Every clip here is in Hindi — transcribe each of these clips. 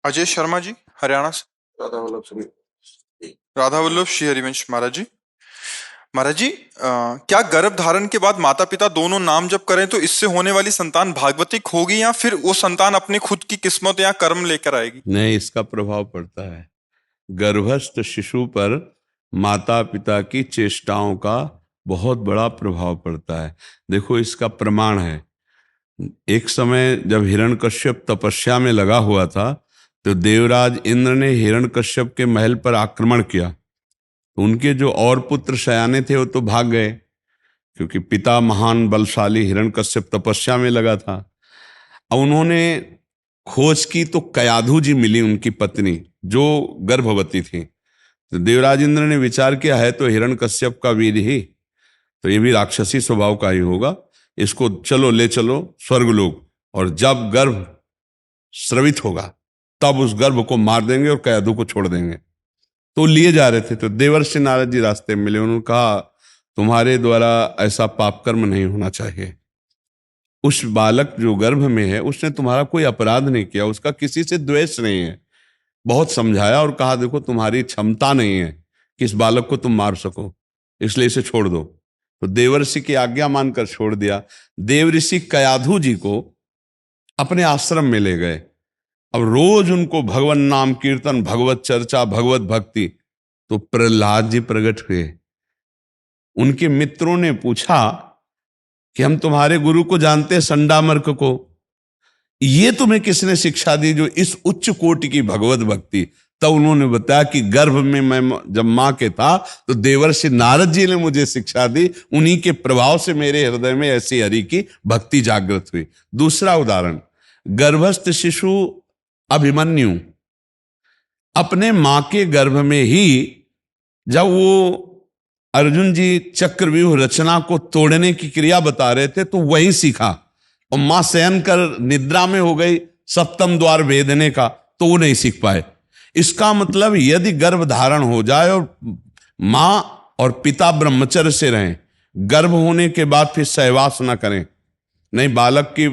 अजय शर्मा जी, हरियाणा से। राधा वल्लभ श्री हरिवंश महाराज जी। महाराज जी, क्या गर्भ धारण के बाद माता पिता दोनों नाम जप करें तो इससे होने वाली संतान भागवतिक होगी या फिर वो संतान अपनी खुद की किस्मत या कर्म लेकर आएगी? नहीं, इसका प्रभाव पड़ता है गर्भस्थ शिशु पर। माता पिता की चेष्टाओं का बहुत बड़ा प्रभाव पड़ता है। देखो, इसका प्रमाण है। एक समय जब हिरण्यकश्यप तपस्या में लगा हुआ था तो देवराज इंद्र ने हिरण्यकश्यप के महल पर आक्रमण किया। तो उनके जो और पुत्र शयाने थे वो तो भाग गए, क्योंकि पिता महान बलशाली हिरण्यकश्यप तपस्या में लगा था। अब उन्होंने खोज की तो कयाधु जी मिली, उनकी पत्नी जो गर्भवती थी। तो देवराज इंद्र ने विचार किया, है तो हिरण्यकश्यप का वीर ही, तो ये भी राक्षसी स्वभाव का ही होगा, इसको चलो ले चलो स्वर्गलोक, और जब गर्भ स्रवित होगा तब उस गर्भ को मार देंगे और कयाधु को छोड़ देंगे। तो लिए जा रहे थे तो देवर्षि नारद जी रास्ते में मिले। उन्होंने कहा, तुम्हारे द्वारा ऐसा पाप कर्म नहीं होना चाहिए। उस बालक जो गर्भ में है उसने तुम्हारा कोई अपराध नहीं किया, उसका किसी से द्वेष नहीं है। बहुत समझाया और कहा, देखो तुम्हारी क्षमता नहीं है कि इस बालक को तुम मार सको, इसलिए इसे छोड़ दो। तो देवर्षि की आज्ञा मानकर छोड़ दिया। देवऋषि कयाधु जी को अपने आश्रम में ले गए। अब रोज उनको भगवान नाम कीर्तन, भगवत चर्चा, भगवत भक्ति। तो प्रहलाद जी प्रकट हुए। उनके मित्रों ने पूछा कि हम तुम्हारे गुरु को जानते हैं, संडामर्क को, ये तुम्हें किसने शिक्षा दी जो इस उच्च कोटि की भगवत भक्ति? तब उन्होंने बताया कि गर्भ में मैं जब मां के था तो देवर्षि नारद जी ने मुझे शिक्षा दी, उन्हीं के प्रभाव से मेरे हृदय में ऐसी हरि की भक्ति जागृत हुई। दूसरा उदाहरण, गर्भस्थ शिशु अभिमन्यु अपने मां के गर्भ में ही जब वो अर्जुन जी चक्रव्यूह रचना को तोड़ने की क्रिया बता रहे थे तो वही सीखा, और मां शयन कर निद्रा में हो गई सप्तम द्वार भेदने का, तो वो नहीं सीख पाए। इसका मतलब यदि गर्भ धारण हो जाए और मां और पिता ब्रह्मचर्य से रहें, गर्भ होने के बाद फिर सहवास न करें, नहीं बालक की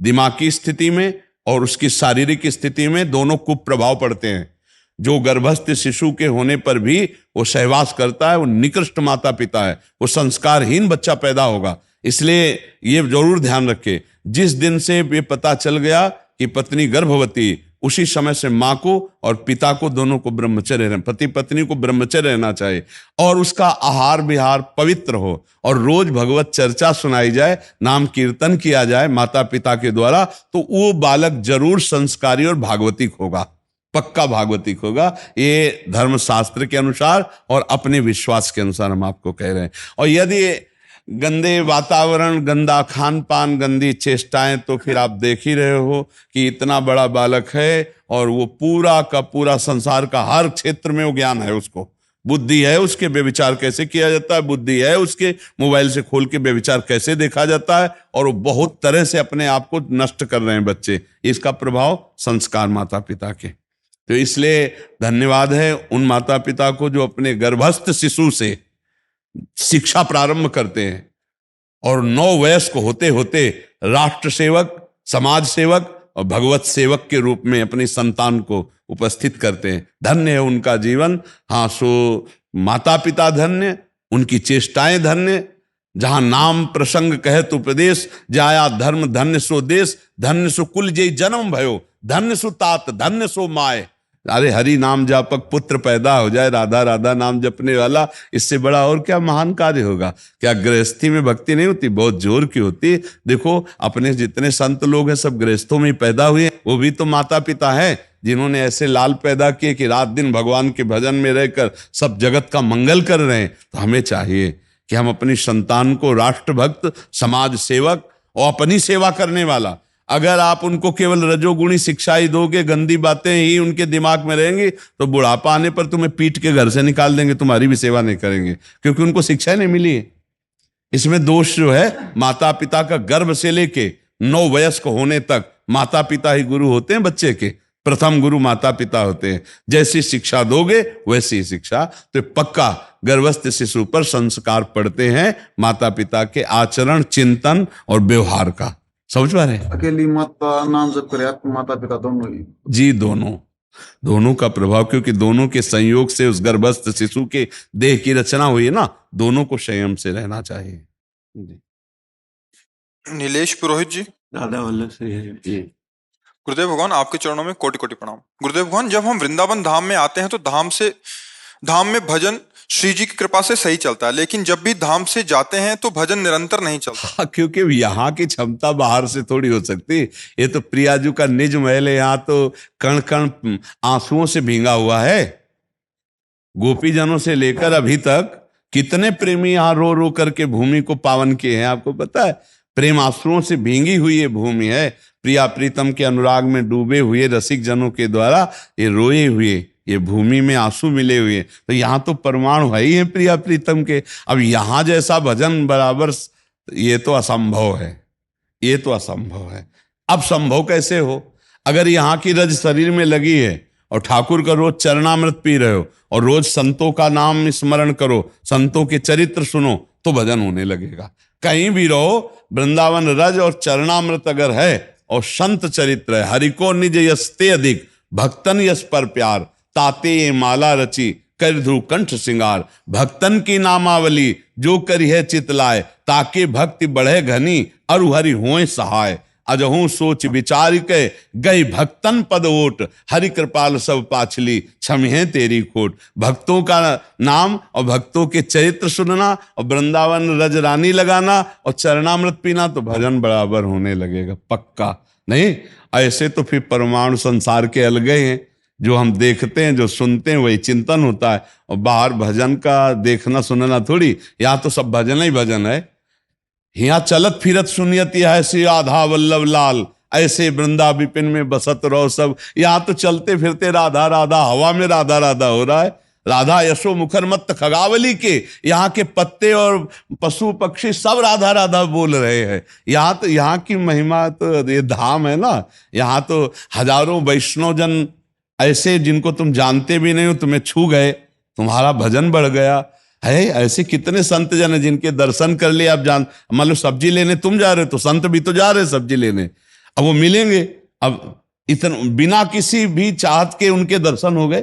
दिमागी स्थिति में और उसकी शारीरिक स्थिति में दोनों कुप्रभाव पड़ते हैं। जो गर्भस्थ शिशु के होने पर भी वो सहवास करता है, वो निकृष्ट माता पिता है, वो संस्कारहीन बच्चा पैदा होगा। इसलिए ये जरूर ध्यान रखें, जिस दिन से ये पता चल गया कि पत्नी गर्भवती, उसी समय से माँ को और पिता को दोनों को ब्रह्मचर्य रहना, पति पत्नी को ब्रह्मचर्य रहना चाहिए, और उसका आहार विहार पवित्र हो, और रोज भगवत चर्चा सुनाई जाए, नाम कीर्तन किया जाए माता पिता के द्वारा, तो वो बालक जरूर संस्कारी और भागवतिक होगा, पक्का भागवतिक होगा। ये धर्मशास्त्र के अनुसार और अपने विश्वास के अनुसार हम आपको कह रहे हैं। और यदि गंदे वातावरण, गंदा खान पान, गंदी चेष्टाएं, तो फिर आप देख ही रहे हो कि इतना बड़ा बालक है और वो पूरा का पूरा संसार का हर क्षेत्र में वो ज्ञान है, उसको बुद्धि है, उसके व्यभिचार कैसे किया जाता है, बुद्धि है उसके, मोबाइल से खोल के व्यभिचार कैसे देखा जाता है, और वो बहुत तरह से अपने आप को नष्ट कर रहे हैं बच्चे। इसका प्रभाव संस्कार माता पिता के। तो इसलिए धन्यवाद है उन माता पिता को जो अपने गर्भस्थ शिशु से शिक्षा प्रारंभ करते हैं और 9 वयस्क होते होते राष्ट्र सेवक, समाज सेवक और भगवत सेवक के रूप में अपनी संतान को उपस्थित करते हैं। धन्य है उनका जीवन। हाँ, सो माता पिता धन्य, उनकी चेष्टाएं धन्य। जहां नाम प्रसंग कहत उपदेश, जाया धर्म धन्य सो देश, धन्य सो कुल जय जन्म भयो, धन्य सो तात, धन्य सो माए। अरे हरि नाम जापक पुत्र पैदा हो जाए, राधा राधा नाम जपने वाला, इससे बड़ा और क्या महान कार्य होगा? क्या गृहस्थी में भक्ति नहीं होती? बहुत जोर की होती। देखो अपने जितने संत लोग हैं सब गृहस्थों में ही पैदा हुए, वो भी तो माता पिता हैं जिन्होंने ऐसे लाल पैदा किए कि रात दिन भगवान के भजन में रहकर सब जगत का मंगल कर रहे हैं। तो हमें चाहिए कि हम अपनी संतान को राष्ट्रभक्त, समाज सेवक और अपनी सेवा करने वाला, अगर आप उनको केवल रजोगुणी शिक्षा ही दोगे, गंदी बातें ही उनके दिमाग में रहेंगी, तो बुढ़ापा आने पर तुम्हें पीट के घर से निकाल देंगे, तुम्हारी भी सेवा नहीं करेंगे, क्योंकि उनको शिक्षा नहीं मिली है। इसमें दोष जो है माता पिता का, गर्भ से लेके 9 वयस्क होने तक माता पिता ही गुरु होते हैं बच्चे के। प्रथम गुरु माता पिता होते हैं। जैसी शिक्षा दोगे वैसी शिक्षा। तो पक्का गर्भस्थ शिशु पर संस्कार पड़ते हैं माता पिता के आचरण, चिंतन और व्यवहार का। समझ पा रहे हैं? अकेली माता नाम जप करे, माता पिता दोनों ही? जी, दोनों। दोनों का प्रभाव, क्योंकि दोनों के संयोग से उस गर्भस्थ शिशु के देह की रचना हुई है ना, दोनों को संयम से रहना चाहिए। जी। नीलेश पुरोहित जी। राधा वल्लभ से जी। गुरुदेव भगवान, आपके चरणों में कोटि कोटि प्रणाम। गुरुदेव भगवान, जब हम वृंदावन धाम में आते हैं तो धाम में भजन श्री जी की कृपा से सही चलता है, लेकिन जब भी धाम से जाते हैं तो भजन निरंतर नहीं चलता। हाँ, क्योंकि यहाँ की क्षमता बाहर से थोड़ी हो सकती। ये तो प्रियाजू का निज महल है, यहाँ तो कण कण आंसुओं से भींगा हुआ है। गोपीजनों से लेकर अभी तक कितने प्रेमी यहाँ रो रो करके भूमि को पावन किए हैं, आपको पता है। प्रेम आंसुओं से भींगी हुई ये भूमि है। प्रिया प्रीतम के अनुराग में डूबे हुए रसिक जनों के द्वारा ये रोए हुए, ये भूमि में आंसू मिले हुए। तो यहाँ तो परमाणु है ही है प्रिया प्रीतम के। अब यहाँ जैसा भजन बराबर, ये तो असंभव है, ये तो असंभव है। अब संभव कैसे हो? अगर यहाँ की रज शरीर में लगी है और ठाकुर का रोज चरणामृत पी रहे हो और रोज संतों का नाम स्मरण करो, संतों के चरित्र सुनो, तो भजन होने लगेगा। कहीं भी रहो, वृंदावन रज और चरणामृत अगर है और संत चरित्र है, हरि को निज यस्ते अधिक भक्तन यस पर प्यार, ताते ये माला रची कर ध्रुव कंठ सिंगार। भक्तन की नामावली जो करी है चितलाय, ताके भक्ति बढ़े घनी अरु हरि होए सहाय। अजहू सोच विचार के गई भक्तन पद ओट, हरि कृपाल सब पाछली क्षमिहे तेरी खोट। भक्तों का नाम और भक्तों के चरित्र सुनना और वृंदावन रज रानी लगाना और चरणामृत पीना, तो भजन बराबर होने लगेगा, पक्का। नहीं ऐसे तो फिर परमाणु संसार के अलगे हैं। जो हम देखते हैं, जो सुनते हैं, वही चिंतन होता है। और बाहर भजन का देखना सुनना थोड़ी, यहाँ तो सब भजन ही भजन है। यहाँ चलत फिरत सुनियति है श्री राधा वल्लभ लाल, ऐसे वृंदा विपिन में बसत रहो सब। यहाँ तो चलते फिरते राधा राधा, हवा में राधा राधा हो रहा है। राधा यशो मुखर मत खगावली के, यहाँ के पत्ते और पशु पक्षी सब राधा राधा बोल रहे हैं। यहाँ तो यहाँ की महिमा, तो ये धाम है ना, यहाँ तो हजारों वैष्णव जन ऐसे जिनको तुम जानते भी नहीं हो, तुम्हें छू गए, तुम्हारा भजन बढ़ गया है। ऐसे कितने संत जन हैं जिनके दर्शन कर लिए। आप जान, मान लो सब्जी लेने तुम जा रहे हो तो संत भी तो जा रहे हैं सब्जी लेने, अब वो मिलेंगे। अब इतना बिना किसी भी चाहत के उनके दर्शन हो गए।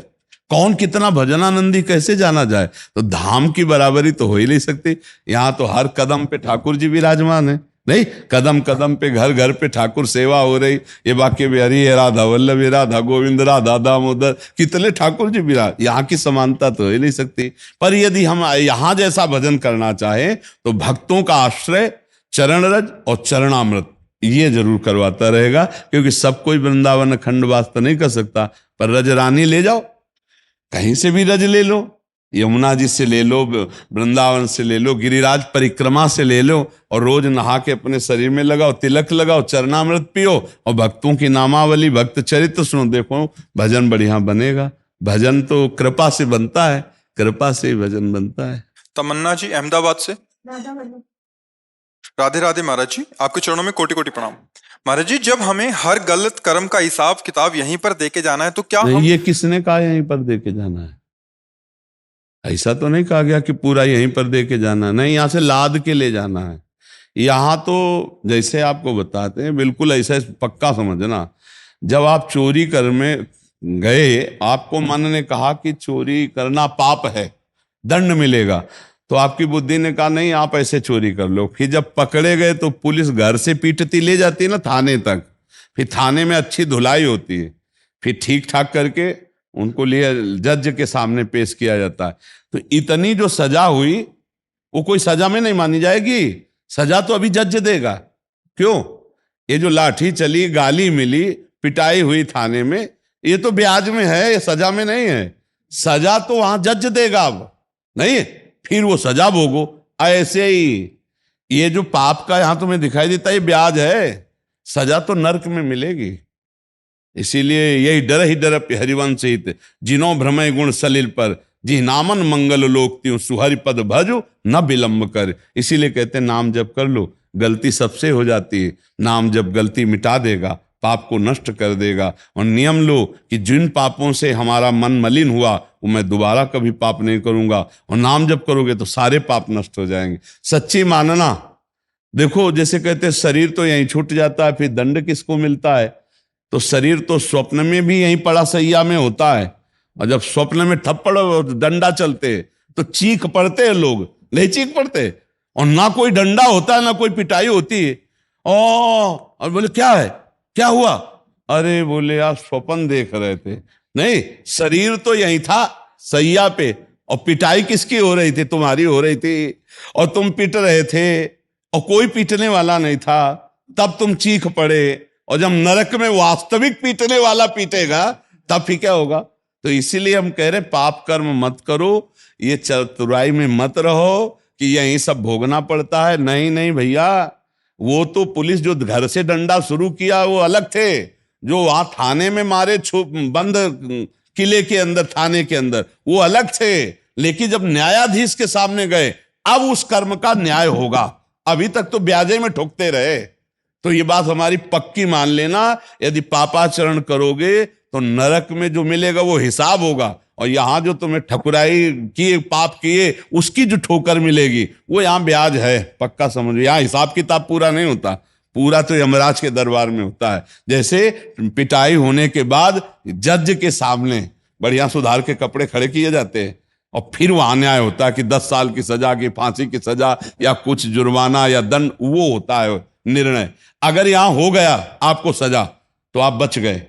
कौन कितना भजनानंदी कैसे जाना जाए? तो धाम की बराबरी तो हो ही नहीं सकती। यहाँ तो हर कदम पे ठाकुर जी विराजमान है। नहीं, कदम कदम पे घर घर पे ठाकुर सेवा हो रही। ये वाक्य भी हरि है, राधा वल्लभ, राधा गोविंद, राधा दामोदर, कितने ठाकुर जी विराज। यहाँ की समानता तो हो ही नहीं सकती। पर यदि हम यहाँ जैसा भजन करना चाहें तो भक्तों का आश्रय चरण रज और चरणामृत ये जरूर करवाता रहेगा, क्योंकि सब कोई वृंदावन खंडवास तो नहीं कर सकता। पर रज रानी ले जाओ, कहीं से भी रज ले लो, यमुना जी से ले लो, वृंदावन से ले लो, गिरिराज परिक्रमा से ले लो, और रोज नहा के अपने शरीर में लगाओ, तिलक लगाओ, चरणामृत पियो और भक्तों की नामावली, भक्त चरित्र सुनो। देखो भजन बढ़िया बनेगा। भजन तो कृपा से बनता है, कृपा से ही भजन बनता है। तमन्ना जी अहमदाबाद से। राधे राधे महाराज जी, आपके चरणों में कोटि कोटि प्रणाम। महाराज जी, जब हमें हर गलत कर्म का हिसाब किताब यहीं पर देके जाना है तो क्या हम... ये किसने कहा यहीं पर देके जाना है? ऐसा तो नहीं कहा गया कि पूरा यहीं पर दे के जाना, नहीं, यहाँ से लाद के ले जाना है। यहाँ तो जैसे आपको बताते हैं, बिल्कुल ऐसा पक्का समझना। जब आप चोरी कर में गए, आपको मन ने कहा कि चोरी करना पाप है, दंड मिलेगा, तो आपकी बुद्धि ने कहा नहीं आप ऐसे चोरी कर लो। फिर जब पकड़े गए तो पुलिस घर से पीटती ले जाती है ना थाने तक, फिर थाने में अच्छी धुलाई होती है, फिर ठीक ठाक करके उनको लिए जज के सामने पेश किया जाता है। तो इतनी जो सजा हुई वो कोई सजा में नहीं मानी जाएगी, सजा तो अभी जज देगा। क्यों? ये जो लाठी चली, गाली मिली, पिटाई हुई थाने में, ये तो ब्याज में है, ये सजा में नहीं है। सजा तो वहां जज देगा, अब नहीं, फिर वो सजा भोगो। ऐसे ही ये जो पाप का यहां तुम्हें दिखाई देता है, ये ब्याज है, सजा तो नरक में मिलेगी। इसीलिए यही डर ही डर हरिवंश हित, जिनो भ्रमय गुण सलिल पर, जी नामन मंगल लोक त्यों सुहरि पद भजो न विलंब कर। इसीलिए कहते हैं नाम जप कर लो, गलती सबसे हो जाती है, नाम जप गलती मिटा देगा, पाप को नष्ट कर देगा। और नियम लो कि जिन पापों से हमारा मन मलिन हुआ वो मैं दोबारा कभी पाप नहीं करूंगा, और नाम जप करोगे तो सारे पाप नष्ट हो जाएंगे। सच्ची मानना। देखो जैसे कहते हैं शरीर तो यहीं छूट जाता है, फिर दंड किसको मिलता है? तो शरीर तो स्वप्न में भी यहीं पड़ा सैया में होता है, और जब स्वप्न में थप्पड़ और डंडा चलते तो चीख पड़ते हैं लोग, नहीं चीख पड़ते? और ना कोई डंडा होता है ना कोई पिटाई होती है। और बोले क्या है, क्या हुआ? अरे बोले यार स्वप्न देख रहे थे। नहीं, शरीर तो यही था सैया पे, और पिटाई किसकी हो रही थी? तुम्हारी हो रही थी, और तुम पिट रहे थे और कोई पीटने वाला नहीं था, तब तुम चीख पड़े। और जब नरक में वास्तविक पीटने वाला पीटेगा तब फिर क्या होगा? तो इसीलिए हम कह रहे पाप कर्म मत करो, ये चतुराई में मत रहो कि यही सब भोगना पड़ता है। नहीं नहीं भैया, वो तो पुलिस जो घर से डंडा शुरू किया वो अलग थे, जो वहां थाने में मारे बंद किले के अंदर, थाने के अंदर, वो अलग थे। लेकिन जब न्यायाधीश के सामने गए, अब उस कर्म का न्याय होगा। अभी तक तो ब्याजे में ठोकते रहे। तो ये बात हमारी पक्की मान लेना, यदि पापाचरण करोगे तो नरक में जो मिलेगा वो हिसाब होगा, और यहां जो तुम्हें ठकुराई किए, पाप किए, उसकी जो ठोकर मिलेगी वो यहां ब्याज है, पक्का समझो। यहां हिसाब किताब पूरा नहीं होता, पूरा तो यमराज के दरबार में होता है। जैसे पिटाई होने के बाद जज के सामने बढ़िया सुधार के कपड़े खड़े किए जाते हैं, और फिर वहां न्याय होता है कि 10 साल की सजा, की फांसी की सजा, या कुछ जुर्माना या दंड, वो होता है निर्णय। अगर यहां हो गया आपको सजा तो आप बच गए,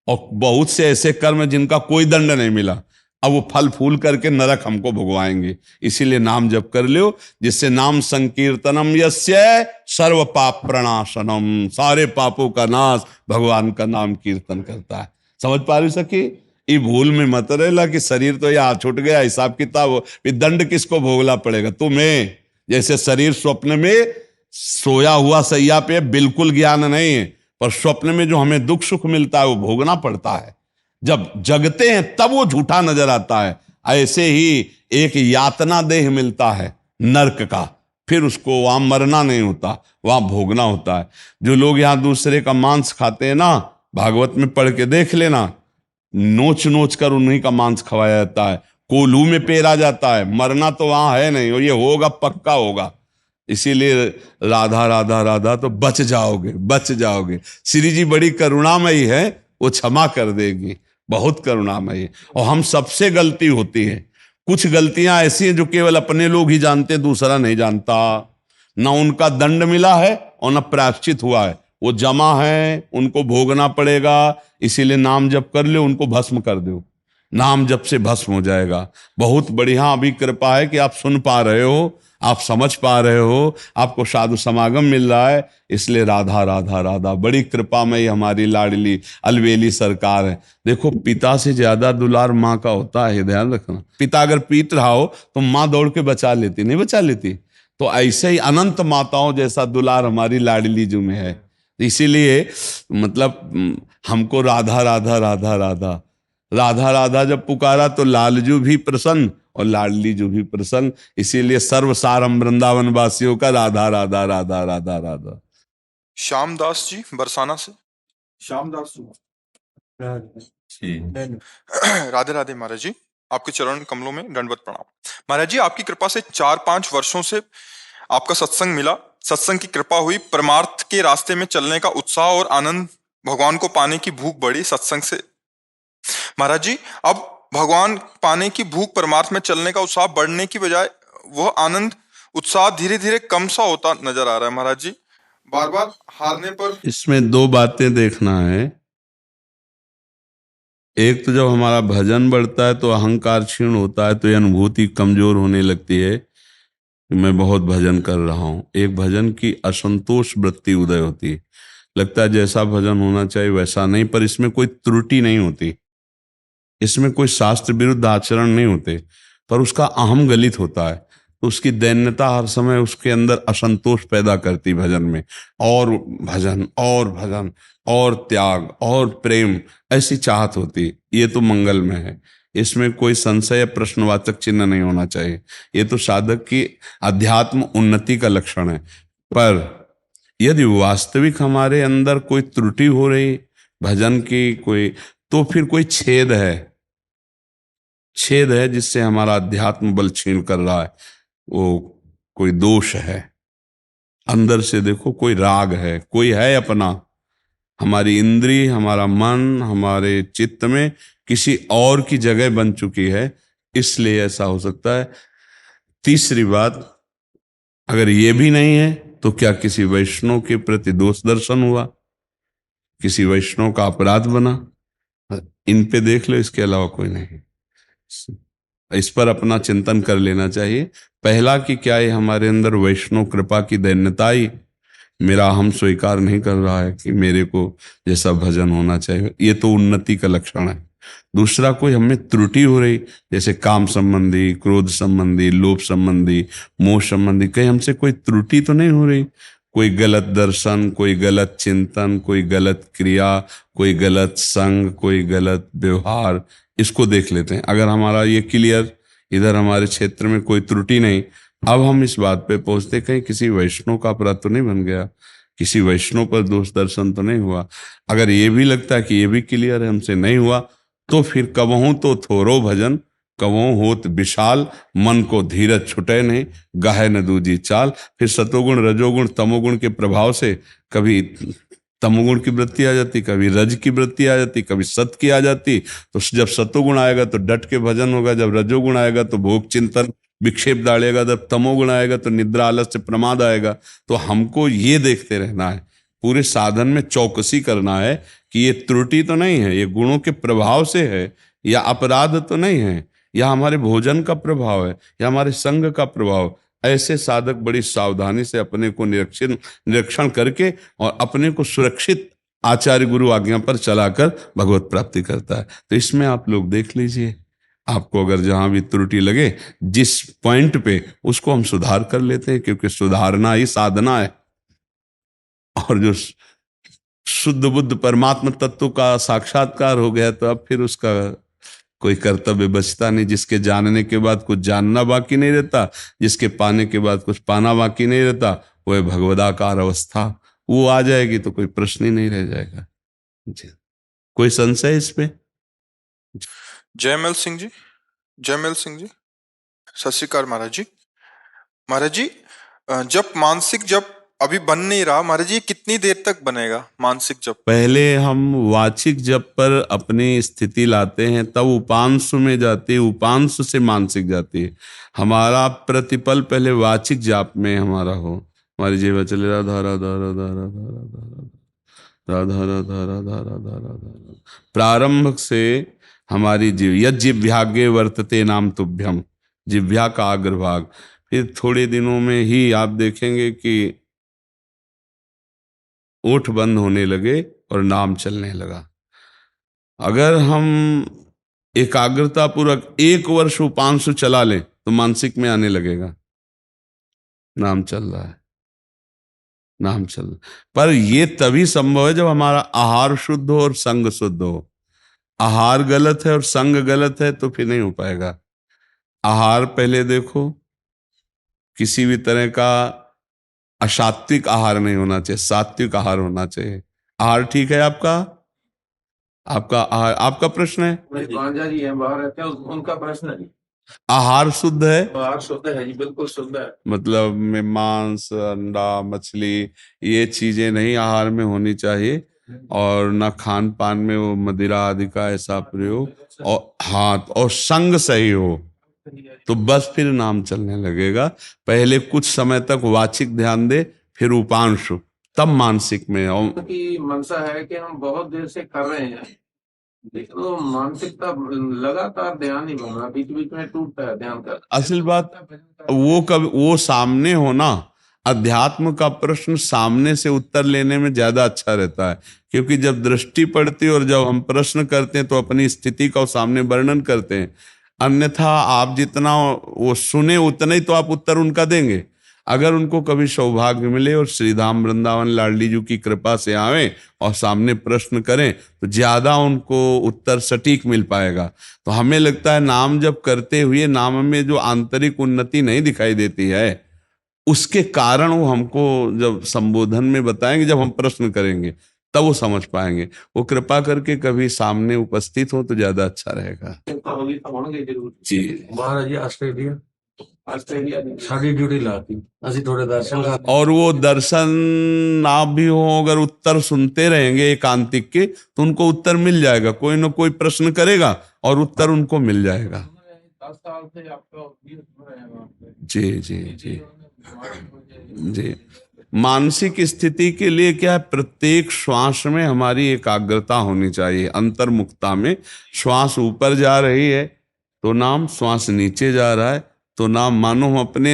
और बहुत से ऐसे कर्म जिनका कोई दंड नहीं मिला, अब वो फल फूल करके नरक हमको भुगवाएंगे। इसीलिए नाम जप कर लो, जिससे नाम संकीर्तनम यस्य सर्व पाप प्रणाशनम, सारे पापों का नाश भगवान का नाम कीर्तन करता है। समझ पा रही सकी? ये भूल में मत रहेला कि शरीर तो यहाँ छूट गया, हिसाब किताब, फिर दंड किसको भोगना पड़ेगा? तुम्हें। जैसे शरीर स्वप्न में सोया हुआ सैया पे बिल्कुल ज्ञान नहीं है, पर स्वप्न में जो हमें दुख सुख मिलता है वो भोगना पड़ता है। जब जगते हैं तब वो झूठा नजर आता है। ऐसे ही एक यातना देह मिलता है नरक का, फिर उसको वहां मरना नहीं होता, वहां भोगना होता है। जो लोग यहां दूसरे का मांस खाते हैं ना, भागवत में पढ़ के देख लेना, नोच नोच कर उन्हीं का मांस खवाया जाता है, कोल्हू में पेरा जाता है। मरना तो वहां है नहीं, और ये होगा, पक्का होगा। इसीलिए राधा राधा राधा तो बच जाओगे, बच जाओगे। श्री जी बड़ी करुणामयी है, वो क्षमा कर देगी, बहुत करुणामयी। और हम सबसे गलती होती है, कुछ गलतियां ऐसी हैं जो केवल अपने लोग ही जानते, दूसरा नहीं जानता। ना उनका दंड मिला है और ना प्रायश्चित हुआ है, वो जमा है, उनको भोगना पड़ेगा। इसीलिए नाम जप कर लो, उनको भस्म कर दो, नाम जप से भस्म हो जाएगा। बहुत बढ़िया अभी कृपा है कि आप सुन पा रहे हो, आप समझ पा रहे हो, आपको साधु समागम मिल रहा है। इसलिए राधा राधा राधा, बड़ी कृपामयी हमारी लाडली अलवेली सरकार है। देखो, पिता से ज्यादा दुलार माँ का होता है, ध्यान रखना। पिता अगर पीट रहा हो तो माँ दौड़ के बचा लेती, नहीं बचा लेती? तो ऐसे ही अनंत माताओं जैसा दुलार हमारी लाडली जी में है। इसीलिए मतलब हमको राधा राधा राधा राधा राधा राधा जब पुकारा तो लालजू भी प्रसन्न और लाडली जो भी प्रसन्न। इसीलिए सर्वसारम वृंदावन वासियों का राधा राधा राधा राधा राधा। श्यामदास जी बरसाना से। श्यामदास जी। राधे राधे महाराज जी, आपके चरण कमलों में दंडवत प्रणाम। महाराज जी, आपकी कृपा से 4-5 वर्षों से आपका सत्संग मिला, सत्संग की कृपा हुई, परमार्थ के रास्ते में चलने का उत्साह और आनंद, भगवान को पाने की भूख बढ़ी सत्संग से। महाराज जी, अब भगवान पाने की भूख, परमार्थ में चलने का उत्साह बढ़ने की बजाय वह आनंद उत्साह धीरे धीरे कम सा होता नजर आ रहा है महाराज जी। बार बार हारने पर इसमें दो बातें देखना है। एक तो जब हमारा भजन बढ़ता है तो अहंकार क्षीण होता है, तो ये अनुभूति कमजोर होने लगती है कि मैं बहुत भजन कर रहा हूं। एक भजन की असंतोष वृत्ति उदय होती है, लगता है जैसा भजन होना चाहिए वैसा नहीं, पर इसमें कोई त्रुटि नहीं होती, इसमें कोई शास्त्र विरुद्ध आचरण नहीं होते, पर उसका अहम गलित होता है। तो उसकी दैन्यता हर समय उसके अंदर असंतोष पैदा करती भजन में। और भजन और भजन और त्याग और प्रेम, ऐसी चाहत होती। ये तो मंगल में है, इसमें कोई संशय या प्रश्नवाचक चिन्ह नहीं होना चाहिए। ये तो साधक की अध्यात्म उन्नति का लक्षण है। पर यदि वास्तविक हमारे अंदर कोई त्रुटि हो रही भजन की, कोई, तो फिर कोई छेद है, छेद है जिससे हमारा अध्यात्म बल क्षीण कर रहा है। वो कोई दोष है अंदर से। देखो, कोई राग है, कोई है अपना, हमारी इंद्री, हमारा मन, हमारे चित्त में किसी और की जगह बन चुकी है, इसलिए ऐसा हो सकता है। तीसरी बात, अगर ये भी नहीं है तो क्या किसी वैष्णव के प्रति दोष दर्शन हुआ, किसी वैष्णव का अपराध बना? इन पे देख लो, इसके अलावा कोई नहीं। इस पर अपना चिंतन कर लेना चाहिए। पहला कि क्या ये हमारे अंदर वैष्णव कृपा की दैन्यता ही, मेरा हम स्वीकार नहीं कर रहा है कि मेरे को जैसा भजन होना चाहिए, ये तो उन्नति का लक्षण है। दूसरा, कोई हमें त्रुटि हो रही, जैसे काम संबंधी, क्रोध संबंधी, लोभ संबंधी, मोह संबंधी, कहीं हमसे कोई त्रुटि तो नहीं हो रही? कोई गलत दर्शन, कोई गलत चिंतन, कोई गलत क्रिया, कोई गलत संग, कोई गलत व्यवहार, इसको देख लेते हैं। अगर हमारा ये क्लियर, इधर हमारे क्षेत्र में कोई त्रुटि नहीं, अब हम इस बात पे पहुंचते, कहीं किसी वैष्णव का अपराध तो नहीं बन गया, किसी वैष्णव पर दोष दर्शन तो नहीं हुआ। अगर ये भी लगता है कि ये भी क्लियर है, हमसे नहीं हुआ, तो फिर कबहूं तो थोरो भजन, कबहूं होत विशाल, मन को धीरज छुटे नहीं, गाहे न दूजी चाल। फिर सतोगुण, रजोगुण, तमोगुण के प्रभाव से कभी तमोगुण की वृत्ति आ जाती, कभी रज की वृत्ति आ जाती, कभी सत की आ जाती। तो जब सतोगुण आएगा तो डट के भजन होगा, जब रजोगुण आएगा तो भोग चिंतन विक्षेप डालेगा, जब तमोगुण आएगा तो निद्रा आलस्य प्रमाद आएगा। तो हमको ये देखते रहना है, पूरे साधन में चौकसी करना है कि ये त्रुटि तो नहीं है, ये गुणों के प्रभाव से है, या अपराध तो नहीं है, या हमारे भोजन का प्रभाव है, या हमारे संग का प्रभाव। ऐसे साधक बड़ी सावधानी से अपने को निरीक्षण करके और अपने को सुरक्षित आचार्य गुरु आज्ञा पर चलाकर भगवत प्राप्ति करता है। तो इसमें आप लोग देख लीजिए, आपको अगर जहां भी त्रुटि लगे, जिस पॉइंट पे, उसको हम सुधार कर लेते हैं, क्योंकि सुधारना ही साधना है। और जो शुद्ध बुद्ध परमात्मा तत्व का साक्षात्कार हो गया, तो अब फिर उसका कोई कर्तव्य बचता नहीं। जिसके जानने के बाद कुछ जानना बाकी नहीं रहता, जिसके पाने के बाद कुछ पाना बाकी नहीं रहता, वह भगवदाकार अवस्था, वो आ जाएगी तो कोई प्रश्न ही नहीं रह जाएगा। जी, कोई संशय इस पे? जयमल सिंह जी, जयमल सिंह जी, सत श्री अकाल महाराज जी। महाराज जी, जब मानसिक जब अभी बन नहीं रहा महाराज जी, ये कितनी देर तक बनेगा मानसिक जप? पहले हम वाचिक जप पर अपनी स्थिति लाते हैं, तब उपांशु में जाती है, उपांशु से मानसिक जाती है। हमारा प्रतिपल पहले वाचिक जाप में हमारा हो, हमारी जीवा चले राधा राधा राधा राधा राधा राधा राधा राधा राधा, प्रारंभ से हमारी जीव यज्जिभ्यागे वर्तते नाम तुभ्यम, जिह्वा का अग्रभाग। फिर थोड़े दिनों में ही आप देखेंगे कि ओठ बंद होने लगे और नाम चलने लगा। अगर हम एकाग्रता पूर्वक 1 वर्ष उपांशु चला लें तो मानसिक में आने लगेगा, नाम चल रहा है, नाम चल रहा है। पर यह तभी संभव है जब हमारा आहार शुद्ध हो और संग शुद्ध हो। आहार गलत है और संग गलत है तो फिर नहीं हो पाएगा। आहार पहले देखो, किसी भी तरह का असात्विक आहार नहीं होना चाहिए, सात्विक आहार होना चाहिए। आहार ठीक है आपका? आपका आहार, आपका प्रश्न है? गांजा जी हैं, बाहर रहते हैं, उनका प्रश्न है। आहार शुद्ध है? आहार शुद्ध है जी, बिल्कुल शुद्ध है। मतलब में मांस, अंडा, मछली, ये चीजें नहीं आहार में होनी चाहिए, और न खान पान में वो मदिरा आदि का ऐसा प्रयोग, और हाथ और संग सही हो तो बस फिर नाम चलने लगेगा। पहले कुछ समय तक वाचिक ध्यान दे, फिर उपांशु, तब मानसिक में। और की मनसा है कि हम बहुत देर से कर रहे हैं, लेकिन वो मानसिकता लगातार ध्यान नहीं बन रहा, बीच बीच में टूटता है ध्यान का। असल बात वो कब वो सामने होना, अध्यात्म का प्रश्न सामने से उत्तर लेने में ज्यादा अच्छा रहता है, क्योंकि जब दृष्टि पड़ती है और जब हम प्रश्न करते हैं तो अपनी स्थिति का सामने वर्णन करते हैं। अन्यथा आप जितना वो सुने उतना ही तो आप उत्तर उनका देंगे। अगर उनको कभी सौभाग्य मिले और श्रीधाम वृंदावन लाडली जी की कृपा से आवे और सामने प्रश्न करें तो ज्यादा उनको उत्तर सटीक मिल पाएगा। तो हमें लगता है नाम जब करते हुए नाम में जो आंतरिक उन्नति नहीं दिखाई देती है, उसके कारण वो हमको जब संबोधन में बताएंगे, जब हम प्रश्न करेंगे तब वो समझ पाएंगे। वो कृपा करके कभी सामने उपस्थित हो तो ज्यादा अच्छा रहेगा। होगी तो होंगे जरूर जी। महाराज जी ऑस्ट्रेलिया ਆਸਟ੍ਰੇਲੀਆ ਦੀ ਸਾਡੀ ਡਿਊਟੀ ਲਾਤੀ, ਅਸੀਂ थोड़े दर्शन कर और वो दर्शन आप भी हो, अगर उत्तर सुनते रहेंगे एकांतिक के, तो उनको उत्तर मिल जाएगा। कोई ना कोई प्रश्न करेगा और उत्तर उनको मिल जाएगा। 10 साल से आपका उपयोग हो रहा है वहाँ पे। जी जी जी जी। मानसिक स्थिति के लिए क्या है, प्रत्येक श्वास में हमारी एकाग्रता होनी चाहिए। अंतर्मुखता में श्वास ऊपर जा रही है तो नाम, श्वास नीचे जा रहा है तो नाम। मानो हम अपने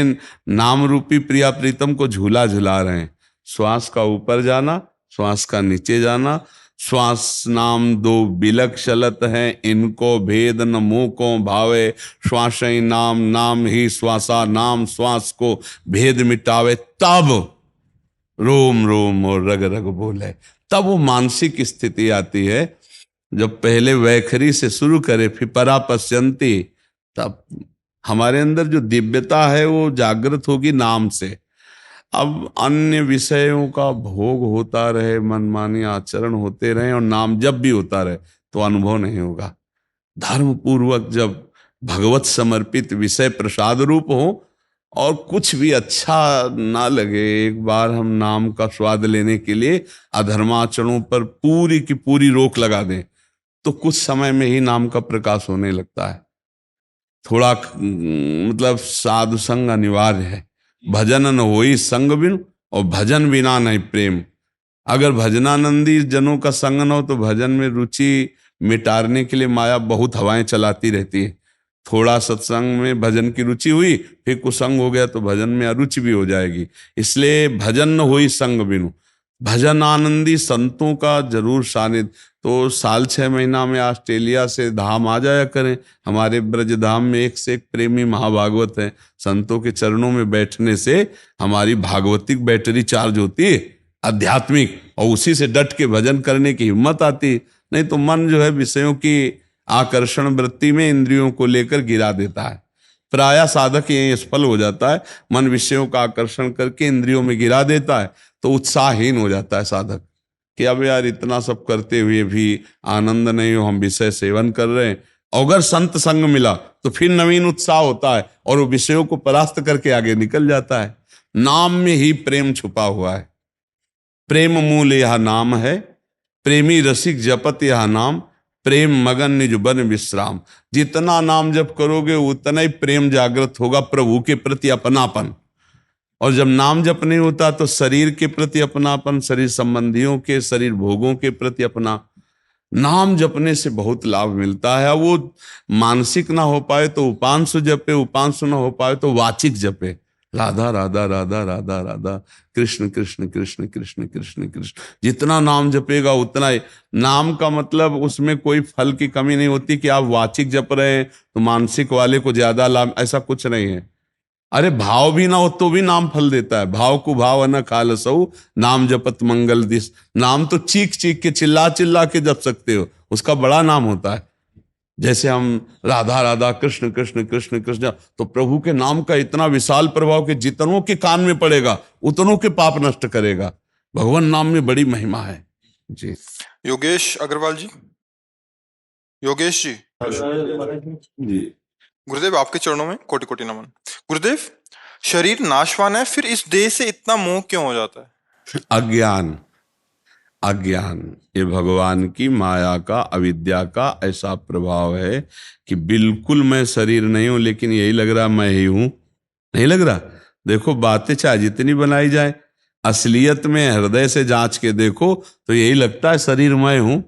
नाम रूपी प्रिया प्रीतम को झूला झुला रहे हैं। श्वास का ऊपर जाना, श्वास का नीचे जाना। श्वास नाम दो बिलक चलत है, इनको भेद न मुँह को भावे। श्वास ही नाम, नाम ही श्वासा, नाम श्वास को भेद मिटावे। तब रोम रोम और रग रग बोले, तब वो मानसिक स्थिति आती है। जब पहले वैखरी से शुरू करे फिर परा पश्यंती, तब हमारे अंदर जो दिव्यता है वो जागृत होगी नाम से। अब अन्य विषयों का भोग होता रहे, मनमानी आचरण होते रहे और नाम जब भी होता रहे तो अनुभव नहीं होगा। धर्म पूर्वक जब भगवत समर्पित विषय प्रसाद रूप हो और कुछ भी अच्छा ना लगे, एक बार हम नाम का स्वाद लेने के लिए अधर्माचरणों पर पूरी की पूरी रोक लगा दें तो कुछ समय में ही नाम का प्रकाश होने लगता है। थोड़ा मतलब साधु संग अनिवार्य है। भजन न होई संग बिनु, और भजन बिना नहीं प्रेम। अगर भजनानंदी जनों का संग न हो तो भजन में रुचि मिटाने के लिए माया बहुत हवाएं चलाती रहती है। थोड़ा सत्संग में भजन की रुचि हुई, फिर कुसंग हो गया तो भजन में अरुचि भी हो जाएगी। इसलिए भजन न होई संग बिनु, भजन आनंदी संतों का जरूर सानिध्य। तो साल 6 महीना में ऑस्ट्रेलिया से धाम आ जाया करें। हमारे ब्रज धाम में एक से एक प्रेमी महाभागवत है। संतों के चरणों में बैठने से हमारी भागवतिक बैटरी चार्ज होती है, आध्यात्मिक, और उसी से डट के भजन करने की हिम्मत आती है। नहीं तो मन जो है विषयों की आकर्षण वृत्ति में इंद्रियों को लेकर गिरा देता है। प्रायः साधक यही सफल हो जाता है। मन विषयों का आकर्षण करके इंद्रियों में गिरा देता है तो उत्साहहीन हो जाता है साधक कि अब यार इतना सब करते हुए भी आनंद नहीं हो, हम विषय सेवन कर रहे हैं। अगर संत संग मिला तो फिर नवीन उत्साह होता है और वो विषयों को परास्त करके आगे निकल जाता है। नाम में ही प्रेम छुपा हुआ है। प्रेम मूल यह नाम है, प्रेमी रसिक जपत यह नाम। प्रेम मगन निज बन विश्राम। जितना नाम जप करोगे उतना ही प्रेम जागृत होगा, प्रभु के प्रति अपनापन। और जब नाम जप नहीं होता तो शरीर के प्रति अपनापन, शरीर संबंधियों के, शरीर भोगों के प्रति अपना। नाम जपने से बहुत लाभ मिलता है। वो मानसिक ना हो पाए तो उपांशु जपे, उपांशु ना हो पाए तो वाचिक जपे। राधा राधा राधा राधा राधा, कृष्ण कृष्ण कृष्ण कृष्ण कृष्ण कृष्ण। जितना नाम जपेगा उतना ही। नाम का मतलब उसमें कोई फल की कमी नहीं होती कि आप वाचिक जप रहे हैं तो मानसिक वाले को ज्यादा लाभ, ऐसा कुछ नहीं है। अरे भाव भी ना हो तो भी नाम फल देता है। भाव को भाव न खालसऊ, नाम जपत मंगल दिस। नाम तो चीख चीख के, चिल्ला चिल्ला के जप सकते हो, उसका बड़ा नाम होता है। जैसे हम राधा राधा कृष्ण कृष्ण कृष्ण कृष्ण, तो प्रभु के नाम का इतना विशाल प्रभाव कि जितनों के कान में पड़ेगा उतनों के पाप नष्ट करेगा। भगवान नाम में बड़ी महिमा है जी। योगेश अग्रवाल जी, योगेश जी जी गुरुदेव, आपके चरणों में कोटि कोटि नमन। गुरुदेव, शरीर नाशवान है, फिर इस देह से इतना मोह क्यों हो जाता है? अज्ञान, अज्ञान, ये भगवान की माया का, अविद्या का ऐसा प्रभाव है कि बिल्कुल मैं शरीर नहीं हूं, लेकिन यही लग रहा मैं ही हूं। नहीं लग रहा? देखो बातें चाहे जितनी बनाई जाए, असलियत में हृदय से जांच के देखो तो यही लगता है शरीर मैं हूं।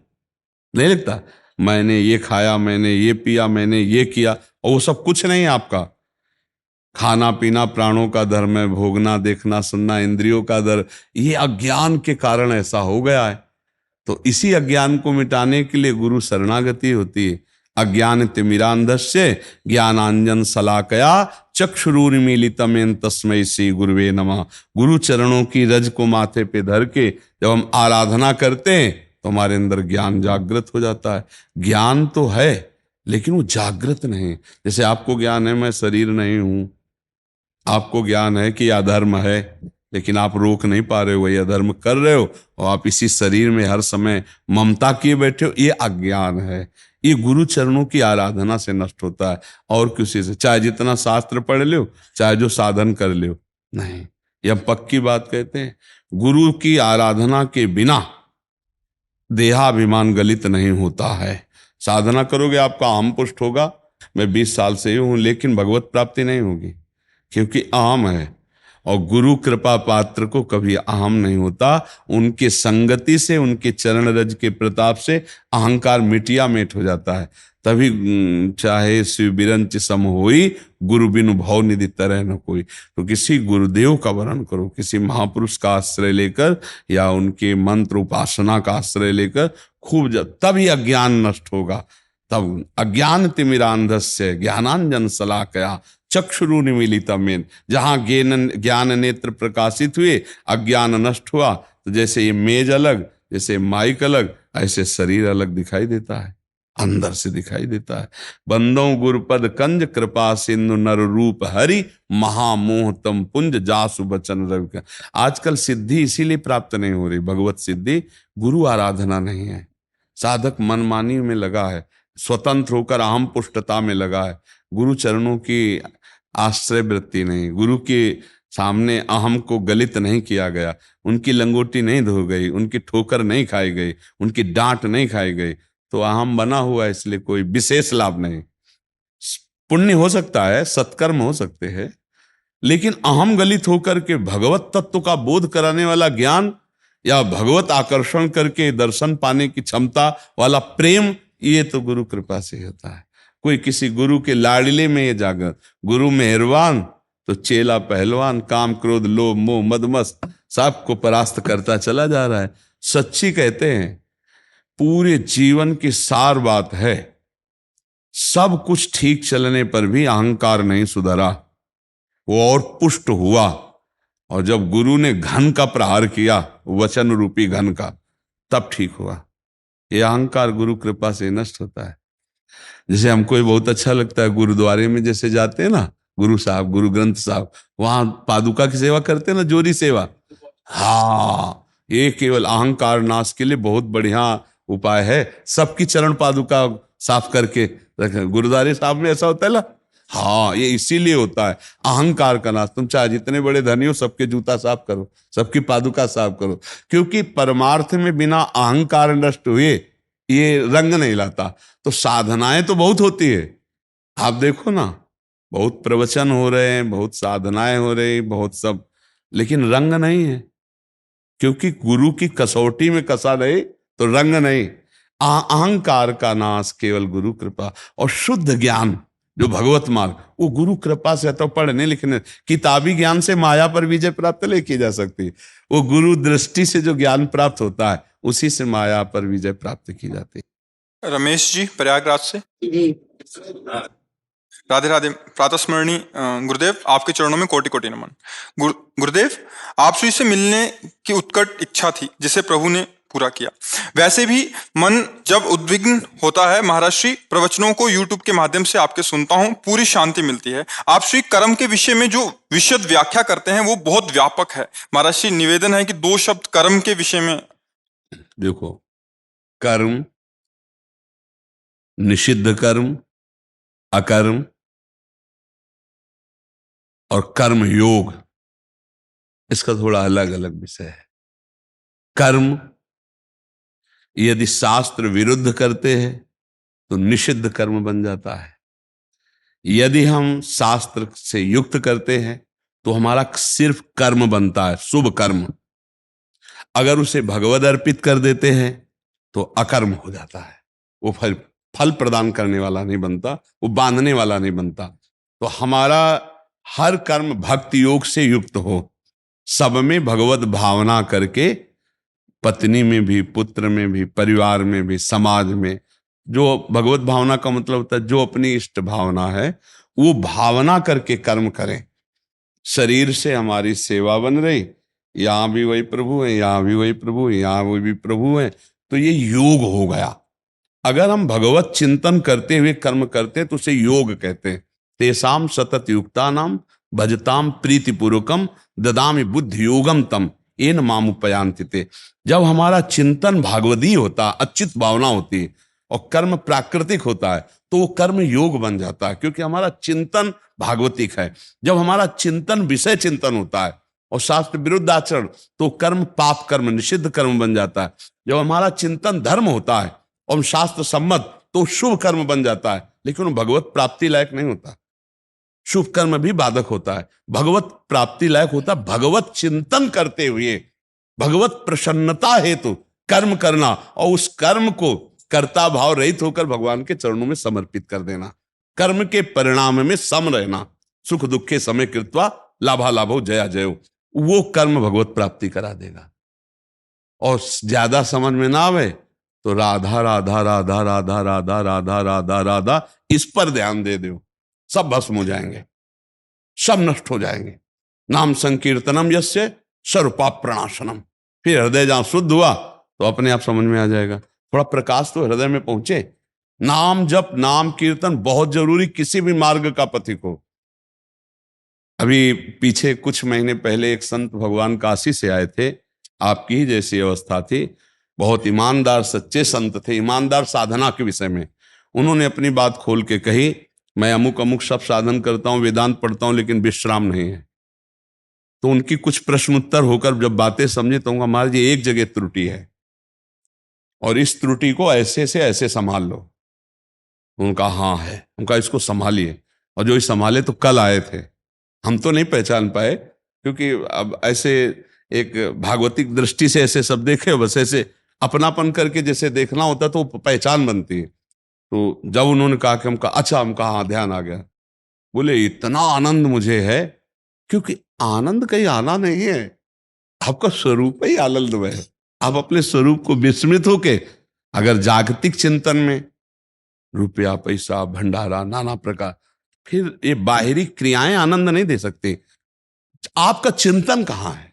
नहीं लगता? मैंने ये खाया, मैंने ये पिया, मैंने ये किया, और वो सब कुछ नहीं है आपका। खाना पीना प्राणों का धर्म है, भोगना देखना सुनना इंद्रियों का धर्म। ये अज्ञान के कारण ऐसा हो गया है। तो इसी अज्ञान को मिटाने के लिए गुरु शरणागति होती है। अज्ञान तिमिरांधस्य ज्ञानांजन शलाकया चक्षुरुन्मीलितमेन तस्मै श्री गुरुवे नमः। गुरु चरणों की रज को माथे पे धर के जब हम आराधना करते हैं तो हमारे अंदर ज्ञान जागृत हो जाता है। ज्ञान तो है लेकिन वो जागृत नहीं। जैसे आपको ज्ञान है मैं शरीर नहीं हूं, आपको ज्ञान है कि अधर्म है, लेकिन आप रोक नहीं पा रहे हो, वही अधर्म कर रहे हो और आप इसी शरीर में हर समय ममता किए बैठे हो, ये अज्ञान है। ये गुरु चरणों की आराधना से नष्ट होता है, और किसी से, चाहे जितना शास्त्र पढ़ लो, चाहे जो साधन कर लो, नहीं। ये हम पक्की बात कहते हैं, गुरु की आराधना के बिना देहाभिमान गलित नहीं होता है। साधना करोगे आपका अहम पुष्ट होगा, मैं 20 साल से ही हूं, लेकिन भगवत प्राप्ति नहीं होगी, क्योंकि अहम है। और गुरु कृपा पात्र को कभी अहम नहीं होता, उनके संगति से, उनके चरण रज के प्रताप से अहंकार मिटिया मेट हो जाता है। तभी चाहे शिव बिरंच सम होई, गुरु बिनु भव निधि तरह न कोई। तो किसी गुरुदेव का वरण करो, किसी महापुरुष का आश्रय लेकर या उनके मंत्र उपासना का आश्रय लेकर खूब, तभी अज्ञान नष्ट होगा। तब अज्ञान तिमिरांधस्य ज्ञानांजन शलाकया चक्षुरुन्मीलितम् येन, जहां ज्ञान नेत्र प्रकाशित हुए, अज्ञान नष्ट हुआ, तो जैसे ये मेज अलग, जैसे माइक अलग, ऐसे शरीर अलग दिखाई देता है, अंदर से दिखाई देता है। बंदों गुरुपद कंज कृपा सिंधु नर रूप हरि, महामोह तम पुंज जासु बचन रवि। आजकल सिद्धि इसीलिए प्राप्त नहीं हो रही, भगवत सिद्धि, गुरु आराधना नहीं है। साधक मनमानी में लगा है, स्वतंत्र होकर अहम पुष्टता में लगा है, गुरु चरणों की आश्रय वृत्ति नहीं, गुरु के सामने अहम को गलित नहीं किया गया, उनकी लंगोटी नहीं धो गई, उनकी ठोकर नहीं खाई गई, उनकी डांट नहीं खाई गई, तो अहम बना हुआ है, इसलिए कोई विशेष लाभ नहीं। पुण्य हो सकता है, सत्कर्म हो सकते हैं, लेकिन अहम गलित होकर के भगवत तत्व का बोध कराने वाला ज्ञान या भगवत आकर्षण करके दर्शन पाने की क्षमता वाला प्रेम, ये तो गुरु कृपा से होता है। कोई किसी गुरु के लाडले में ये जागर, गुरु मेहरबान तो चेला पहलवान, काम क्रोध लोभ मोह मदमस्त सबको परास्त करता चला जा रहा है। सच्ची कहते हैं, पूरे जीवन की सार बात है, सब कुछ ठीक चलने पर भी अहंकार नहीं सुधरा, वो और पुष्ट हुआ। और जब गुरु ने घन का प्रहार किया, वचन रूपी घन का, तब ठीक हुआ। ये अहंकार गुरु कृपा से नष्ट होता है। जैसे हमको ये बहुत अच्छा लगता है, गुरुद्वारे में जैसे जाते हैं ना, गुरु साहब, गुरु ग्रंथ साहब, वहां पादुका की सेवा करते हैं ना, जोरी सेवा। हाँ, ये केवल अहंकार नाश के लिए बहुत बढ़िया उपाय है। सबकी चरण पादुका साफ करके रखें। गुरुद्वारे साहब में ऐसा होता है ना, हाँ, ये इसीलिए होता है, अहंकार का नाश। तुम चाहे जितने बड़े धनी हो, सबके जूता साफ करो, सबकी पादुका साफ करो, क्योंकि परमार्थ में बिना अहंकार नष्ट हुए ये रंग नहीं लाता। तो साधनाएं तो बहुत होती है, आप देखो ना, बहुत प्रवचन हो रहे हैं, बहुत साधनाएं हो रही, बहुत सब, लेकिन रंग नहीं है, क्योंकि गुरु की कसौटी में कसा नहीं तो रंग नहीं। अहंकार का नाश केवल गुरु कृपा, और शुद्ध ज्ञान जो भगवत मार्ग, वो गुरु कृपा से तो पढ़ने लिखने, किताबी ज्ञान से माया पर विजय प्राप्त नहीं की जा सकती। वो गुरु दृष्टि से जो ज्ञान प्राप्त होता है, उसी से माया पर विजय प्राप्त की जाती है। रमेश जी प्रयागराज से। राधे राधे। प्रातस्मरणीय गुरुदेव, आपके चरणों में कोटि कोटि नमन। गुरुदेव, आपसे से मिलने की उत्कट इच्छा थी, जिसे प्रभु ने पूरा किया। वैसे भी मन जब उद्विग्न होता है, महाराज श्री प्रवचनों को यूट्यूब के माध्यम से आपके सुनता हूं, पूरी शांति मिलती है। आप श्री कर्म के विषय में जो विशद व्याख्या करते हैं वो बहुत व्यापक है। महाराज श्री, निवेदन है कि 2 शब्द कर्म के विषय में। देखो, कर्म, निषिद्ध कर्म, अकर्म और कर्म योग, इसका थोड़ा अलग अलग विषय है। कर्म यदि शास्त्र विरुद्ध करते हैं तो निषिद्ध कर्म बन जाता है। यदि हम शास्त्र से युक्त करते हैं तो हमारा सिर्फ कर्म बनता है, शुभ कर्म। अगर उसे भगवद अर्पित कर देते हैं तो अकर्म हो जाता है, वो फल प्रदान करने वाला नहीं बनता, वो बांधने वाला नहीं बनता। तो हमारा हर कर्म भक्ति योग से युक्त हो, सब में भगवत भावना करके, पत्नी में भी, पुत्र में भी, परिवार में भी, समाज में। जो भगवत भावना का मतलब होता है जो अपनी इष्ट भावना है, वो भावना करके कर्म करें। शरीर से हमारी सेवा बन रही, यहां भी वही प्रभु है, यहां भी वही प्रभु है, यहां वो भी प्रभु है, तो ये योग हो गया। अगर हम भगवत चिंतन करते हुए कर्म करते हैं तो उसे योग कहते हैं। तेसाम सतत युक्ता नाम भजताम प्रीति पूर्वकम ददामि बुद्धि योगम तम येन माम उपयान्ति ते। जब हमारा चिंतन भागवती होता, अच्युत भावना होती है और कर्म प्राकृतिक होता है तो वो कर्म योग बन जाता है, क्योंकि हमारा चिंतन भागवतिक है। जब हमारा चिंतन विषय चिंतन होता है और शास्त्र विरुद्ध आचरण तो कर्म पाप कर्म निषिद्ध कर्म बन जाता है। जब हमारा चिंतन धर्म होता है और शास्त्र सम्मत तो शुभ कर्म बन जाता है, लेकिन वो भगवत प्राप्ति लायक नहीं होता। शुभ कर्म भी बाधक होता है, भगवत प्राप्ति लायक होता है भगवत चिंतन करते हुए, भगवत प्रसन्नता हेतु कर्म करना और उस कर्म को कर्ता भाव रहित होकर भगवान के चरणों में समर्पित कर देना, कर्म के परिणाम में सम रहना। सुख दुखे समय कृत्वा लाभा लाभो जया जयो, वो कर्म भगवत प्राप्ति करा देगा। और ज्यादा समझ में ना आवे तो राधा राधा राधा राधा राधा राधा राधा राधा इस पर ध्यान दे दो, सब भस्म हो जाएंगे, सब नष्ट हो जाएंगे। नाम संकीर्तनम यस्य सर्वपाप प्रणाशनम। फिर हृदय जहां शुद्ध हुआ तो अपने आप समझ में आ जाएगा। थोड़ा प्रकाश तो हृदय में पहुंचे। नाम जप नाम कीर्तन बहुत जरूरी, किसी भी मार्ग का पथिक हो। अभी पीछे कुछ महीने पहले एक संत भगवान काशी से आए थे, आपकी ही जैसी अवस्था थी, बहुत ईमानदार सच्चे संत थे, ईमानदार साधना के विषय में। उन्होंने अपनी बात खोल के कही, मैं अमुक अमुक सब साधन करता हूं, वेदांत पढ़ता हूं, लेकिन विश्राम नहीं है। तो उनकी कुछ प्रश्न उत्तर होकर जब बातें समझे तो उनका महाराज जी एक जगह त्रुटि है और इस त्रुटि को ऐसे से ऐसे संभाल लो। उनका हाँ है, उनका इसको संभालिए। और जो संभाले तो कल आए थे, हम तो नहीं पहचान पाए क्योंकि अब ऐसे एक भागवतिक दृष्टि से ऐसे सब देखे, बस ऐसे अपनापन करके जैसे देखना होता तो पहचान बनती है। तो जब उन्होंने कहा कि हमका अच्छा, हमका हाँ ध्यान आ गया। बोले इतना आनंद मुझे है, क्योंकि आनंद कहीं आना नहीं है, आपका स्वरूप ही आनंद में है। आप अपने स्वरूप को विस्मृत होके अगर जागतिक चिंतन में रुपया पैसा भंडारा नाना प्रकार, फिर ये बाहरी क्रियाएं आनंद नहीं दे सकती। आपका चिंतन कहां है?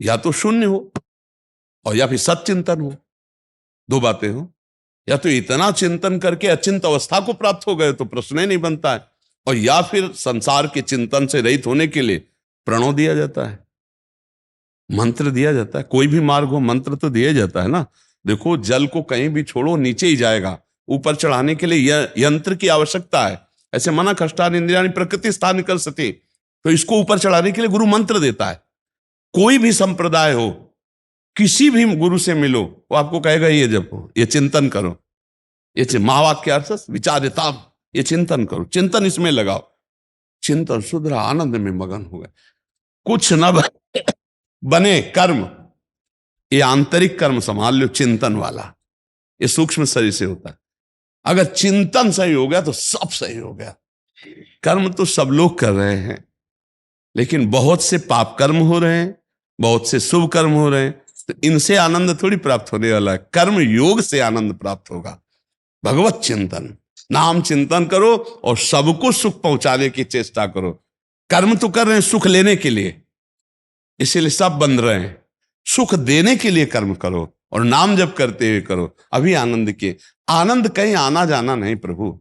या तो शून्य हो और या फिर सच्चिंतन हो, दो बातें हो। या तो इतना चिंतन करके अचिंत अवस्था को प्राप्त हो गए तो प्रश्न ही नहीं बनता है, और या फिर संसार के चिंतन से रहित होने के लिए प्रणव दिया जाता है, मंत्र दिया जाता है। कोई भी मार्ग हो मंत्र तो दिया जाता है ना। देखो जल को कहीं भी छोड़ो नीचे ही जाएगा, ऊपर चढ़ाने के लिए यंत्र की आवश्यकता है। ऐसे मना कष्टानि इंद्रियाणि प्रकृति स्थान कर सके, तो इसको ऊपर चढ़ाने के लिए गुरु मंत्र देता है। कोई भी संप्रदाय हो, किसी भी गुरु से मिलो, वो आपको कहेगा ये जपो, ये चिंतन करो, ये महावाक्यार्थ विचारिता, ये चिंतन करो, चिंतन इसमें लगाओ। चिंतन शुद्ध आनंद में मगन हो गए। कुछ न बने कर्म, ये आंतरिक कर्म संभाल लो, चिंतन वाला ये सूक्ष्म शरीर से होता है। अगर चिंतन सही हो गया तो सब सही हो गया। कर्म तो सब लोग कर रहे हैं, लेकिन बहुत से पाप कर्म हो रहे हैं, बहुत से शुभ कर्म हो रहे हैं, तो इनसे आनंद थोड़ी प्राप्त होने वाला है। कर्म योग से आनंद प्राप्त होगा। भगवत चिंतन, नाम चिंतन करो और सबको सुख पहुंचाने की चेष्टा करो। कर्म तो कर रहे हैं सुख लेने के लिए, इसीलिए सब बन रहे हैं। सुख देने के लिए कर्म करो और नाम जप करते हुए करो, अभी आनंद के। आनंद कहीं आना जाना नहीं प्रभु,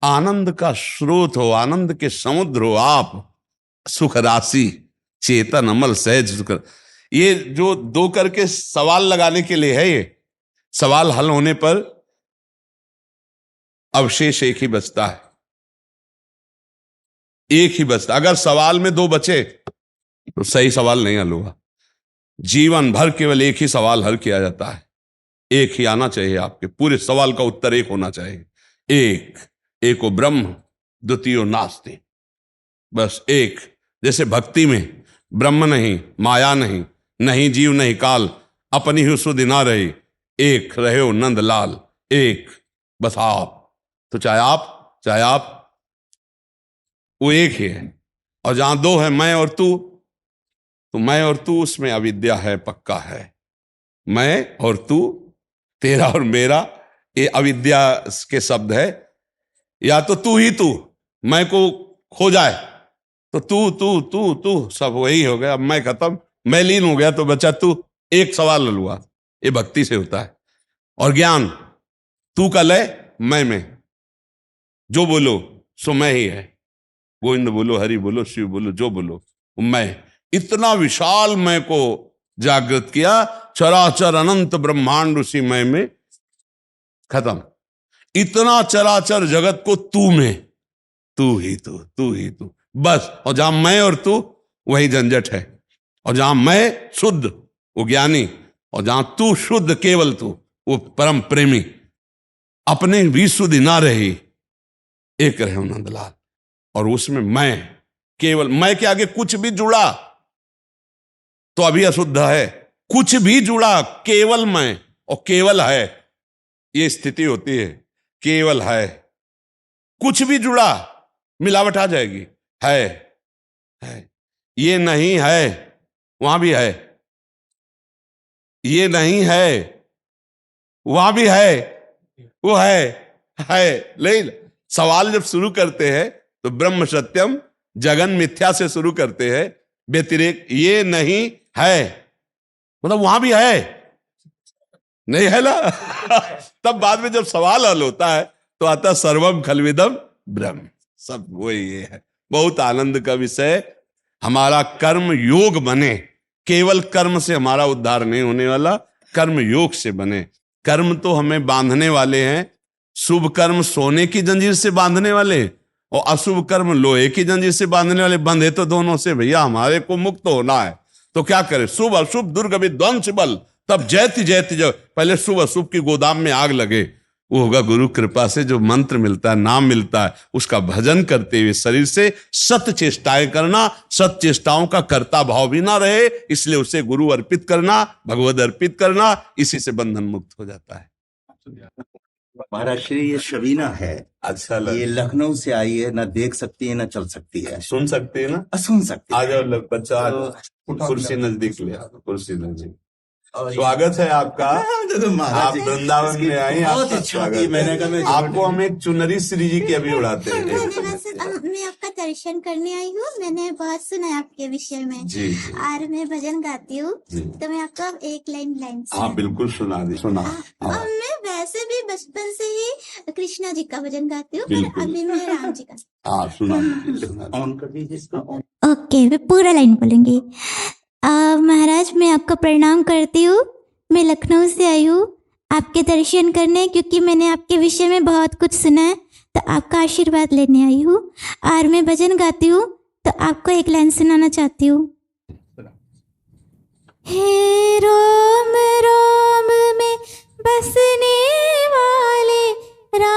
आनंद का स्रोत हो, आनंद के समुद्र हो आप, सुख राशि चेतन अमल सहज सुख। ये जो दो करके सवाल लगाने के लिए है, ये सवाल हल होने पर अवशेष एक ही बचता है, एक ही बचता। अगर सवाल में दो बचे तो सही सवाल नहीं हल हुआ। जीवन भर केवल एक ही सवाल हल किया जाता है, एक ही आना चाहिए आपके, पूरे सवाल का उत्तर एक होना चाहिए। एक एको ब्रह्म द्वितीयो नास्ति, बस एक। जैसे भक्ति में ब्रह्म नहीं, माया नहीं, नहीं जीव नहीं काल, अपनी ही सुधि ना रही, एक रहे हो नंद लाल, एक बस आप। तो चाहे आप वो एक ही है। और जहां दो है मैं और तू, तो मैं और तू उसमें अविद्या है, पक्का है। मैं और तू, तेरा और मेरा, ये अविद्या के शब्द है। या तो तू ही तू, मैं को खो जाए तो तू तू तू तू सब वही हो गया, मैं खत्म, मैं लीन हो गया तो बचा तू। एक सवाल हल हुआ। ये भक्ति से होता है। और ज्ञान, तू का लय मैं में, जो बोलो सो मैं ही है। गोविंद बोलो, हरि बोलो, शिव बोलो, जो बोलो, मैं। इतना विशाल मैं को जागृत किया, चराचर अनंत ब्रह्मांड उसी मैं में खत्म। इतना चराचर जगत को तू में, तू ही तू, तू ही तू, बस। और जहां मैं और तू वही झंझट है, और जहां मैं शुद्ध वो ज्ञानी, और जहां तू शुद्ध केवल तू वो परम प्रेमी, अपने भी शुद्ध ना रही, एक रहे नंदलाल। और उसमें मैं, केवल मैं के आगे कुछ भी जुड़ा तो अभी अशुद्ध है, कुछ भी जुड़ा केवल मैं और केवल है, ये स्थिति होती है। केवल है, कुछ भी जुड़ा मिलावट आ जाएगी। है ये नहीं है, वहां भी है, ये नहीं है, वहां भी है, वो है। लेकिन सवाल जब शुरू करते हैं तो ब्रह्म सत्यम जगन मिथ्या से शुरू करते हैं, व्यतिरेक ये नहीं है, मतलब वहां भी है, नहीं है ना। तब बाद में जब सवाल हल होता है तो आता सर्वम खलविदम ब्रह्म, सब वही ये है। बहुत आनंद का विषय। हमारा कर्म योग बने, केवल कर्म से हमारा उद्धार नहीं होने वाला, कर्म योग से बने। कर्म तो हमें बांधने वाले हैं, शुभ कर्म सोने की जंजीर से बांधने वाले और अशुभ कर्म लोहे की जंजीर से बांधने वाले। बंधे तो दोनों से भैया, हमारे को मुक्त होना है तो क्या करें? शुभ अशुभ दुर्ग ध्वंस बल, तब जयति जयति जय। पहले शुभ अशुभ की गोदाम में आग लगे, वो होगा गुरु कृपा से जो मंत्र मिलता है, नाम मिलता है, उसका भजन करते हुए शरीर से सत चेष्टाएं करना, सत चेष्टाओं का कर्ता भाव भी ना रहे, इसलिए उसे गुरु अर्पित करना, भगवद अर्पित करना, इसी से बंधन मुक्त हो जाता है। महाराज श्री ये शबीना है, अच्छा ये लखनऊ से आई है, ना देख सकती है ना चल सकती है, सुन सकते हैं ना? सुन सकती आ है। जाओ बच्चा, कुर्सी नजदीक ले, कुर्सी नजदीक। स्वागत है आपका, आप वृंदावन में आई, बहुत इच्छा थी, मैंने कहा मैं आपको हम एक चुनरी श्री जी की अभी उड़ाते हैं। मैं आपका दर्शन करने आई हूँ, मैंने बहुत सुना है आपके विषय में जी और मैं भजन गाती हूँ, तो मैं आपको एक लाइन हाँ बिल्कुल सुना दी, सुना। और मैं वैसे भी बचपन से ही कृष्णा जी का भजन गाती हूँ, पर अभी मैं राम जी का। हाँ सुना। ऑन कर दीजिए इसको। ओके, मैं पूरा लाइन बोलूंगी। महाराज मैं आपको प्रणाम करती हूँ, मैं लखनऊ से आई हूँ आपके दर्शन करने, क्योंकि मैंने आपके विषय में बहुत कुछ सुना है, तो आपका आशीर्वाद लेने आई हूँ। और मैं भजन गाती हूँ, तो आपको एक लाइन सुनाना चाहती हूँ। हे रोम रोम में बसने वाले राम,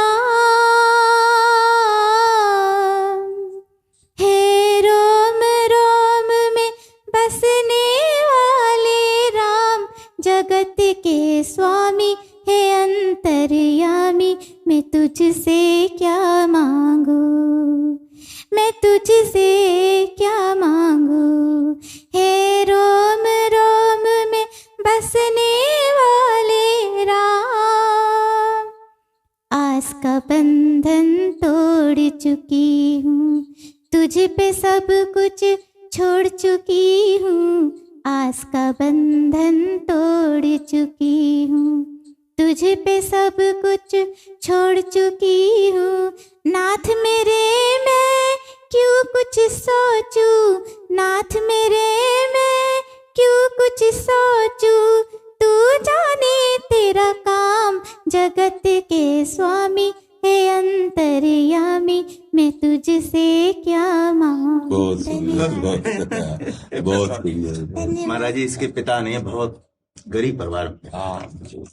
हे रोम रोम में बसने वाले राम, जगत के स्वामी हे अंतर्यामी, मैं तुझसे क्या मांगू, मैं तुझसे क्या मांगू। हे रोम रोम में बसने वाले राम, आस का बंधन तोड़ चुकी हूँ, तुझ पे सब कुछ छोड़ चुकी हूँ, आस का बंधन तोड़ चुकी हूँ, तुझ पे सब कुछ छोड़ चुकी हूँ। नाथ मेरे मैं क्यों कुछ सोचूं, नाथ मेरे मैं क्यों कुछ सोचूं, तू जाने तेरा काम, जगत के स्वामी हे अंतर्यामी, मैं तुझसे क्या मांगू। बहुत सुंदर, बहुत सुंदर। महाराज जी इसके पिता ने बहुत गरीब परिवार में,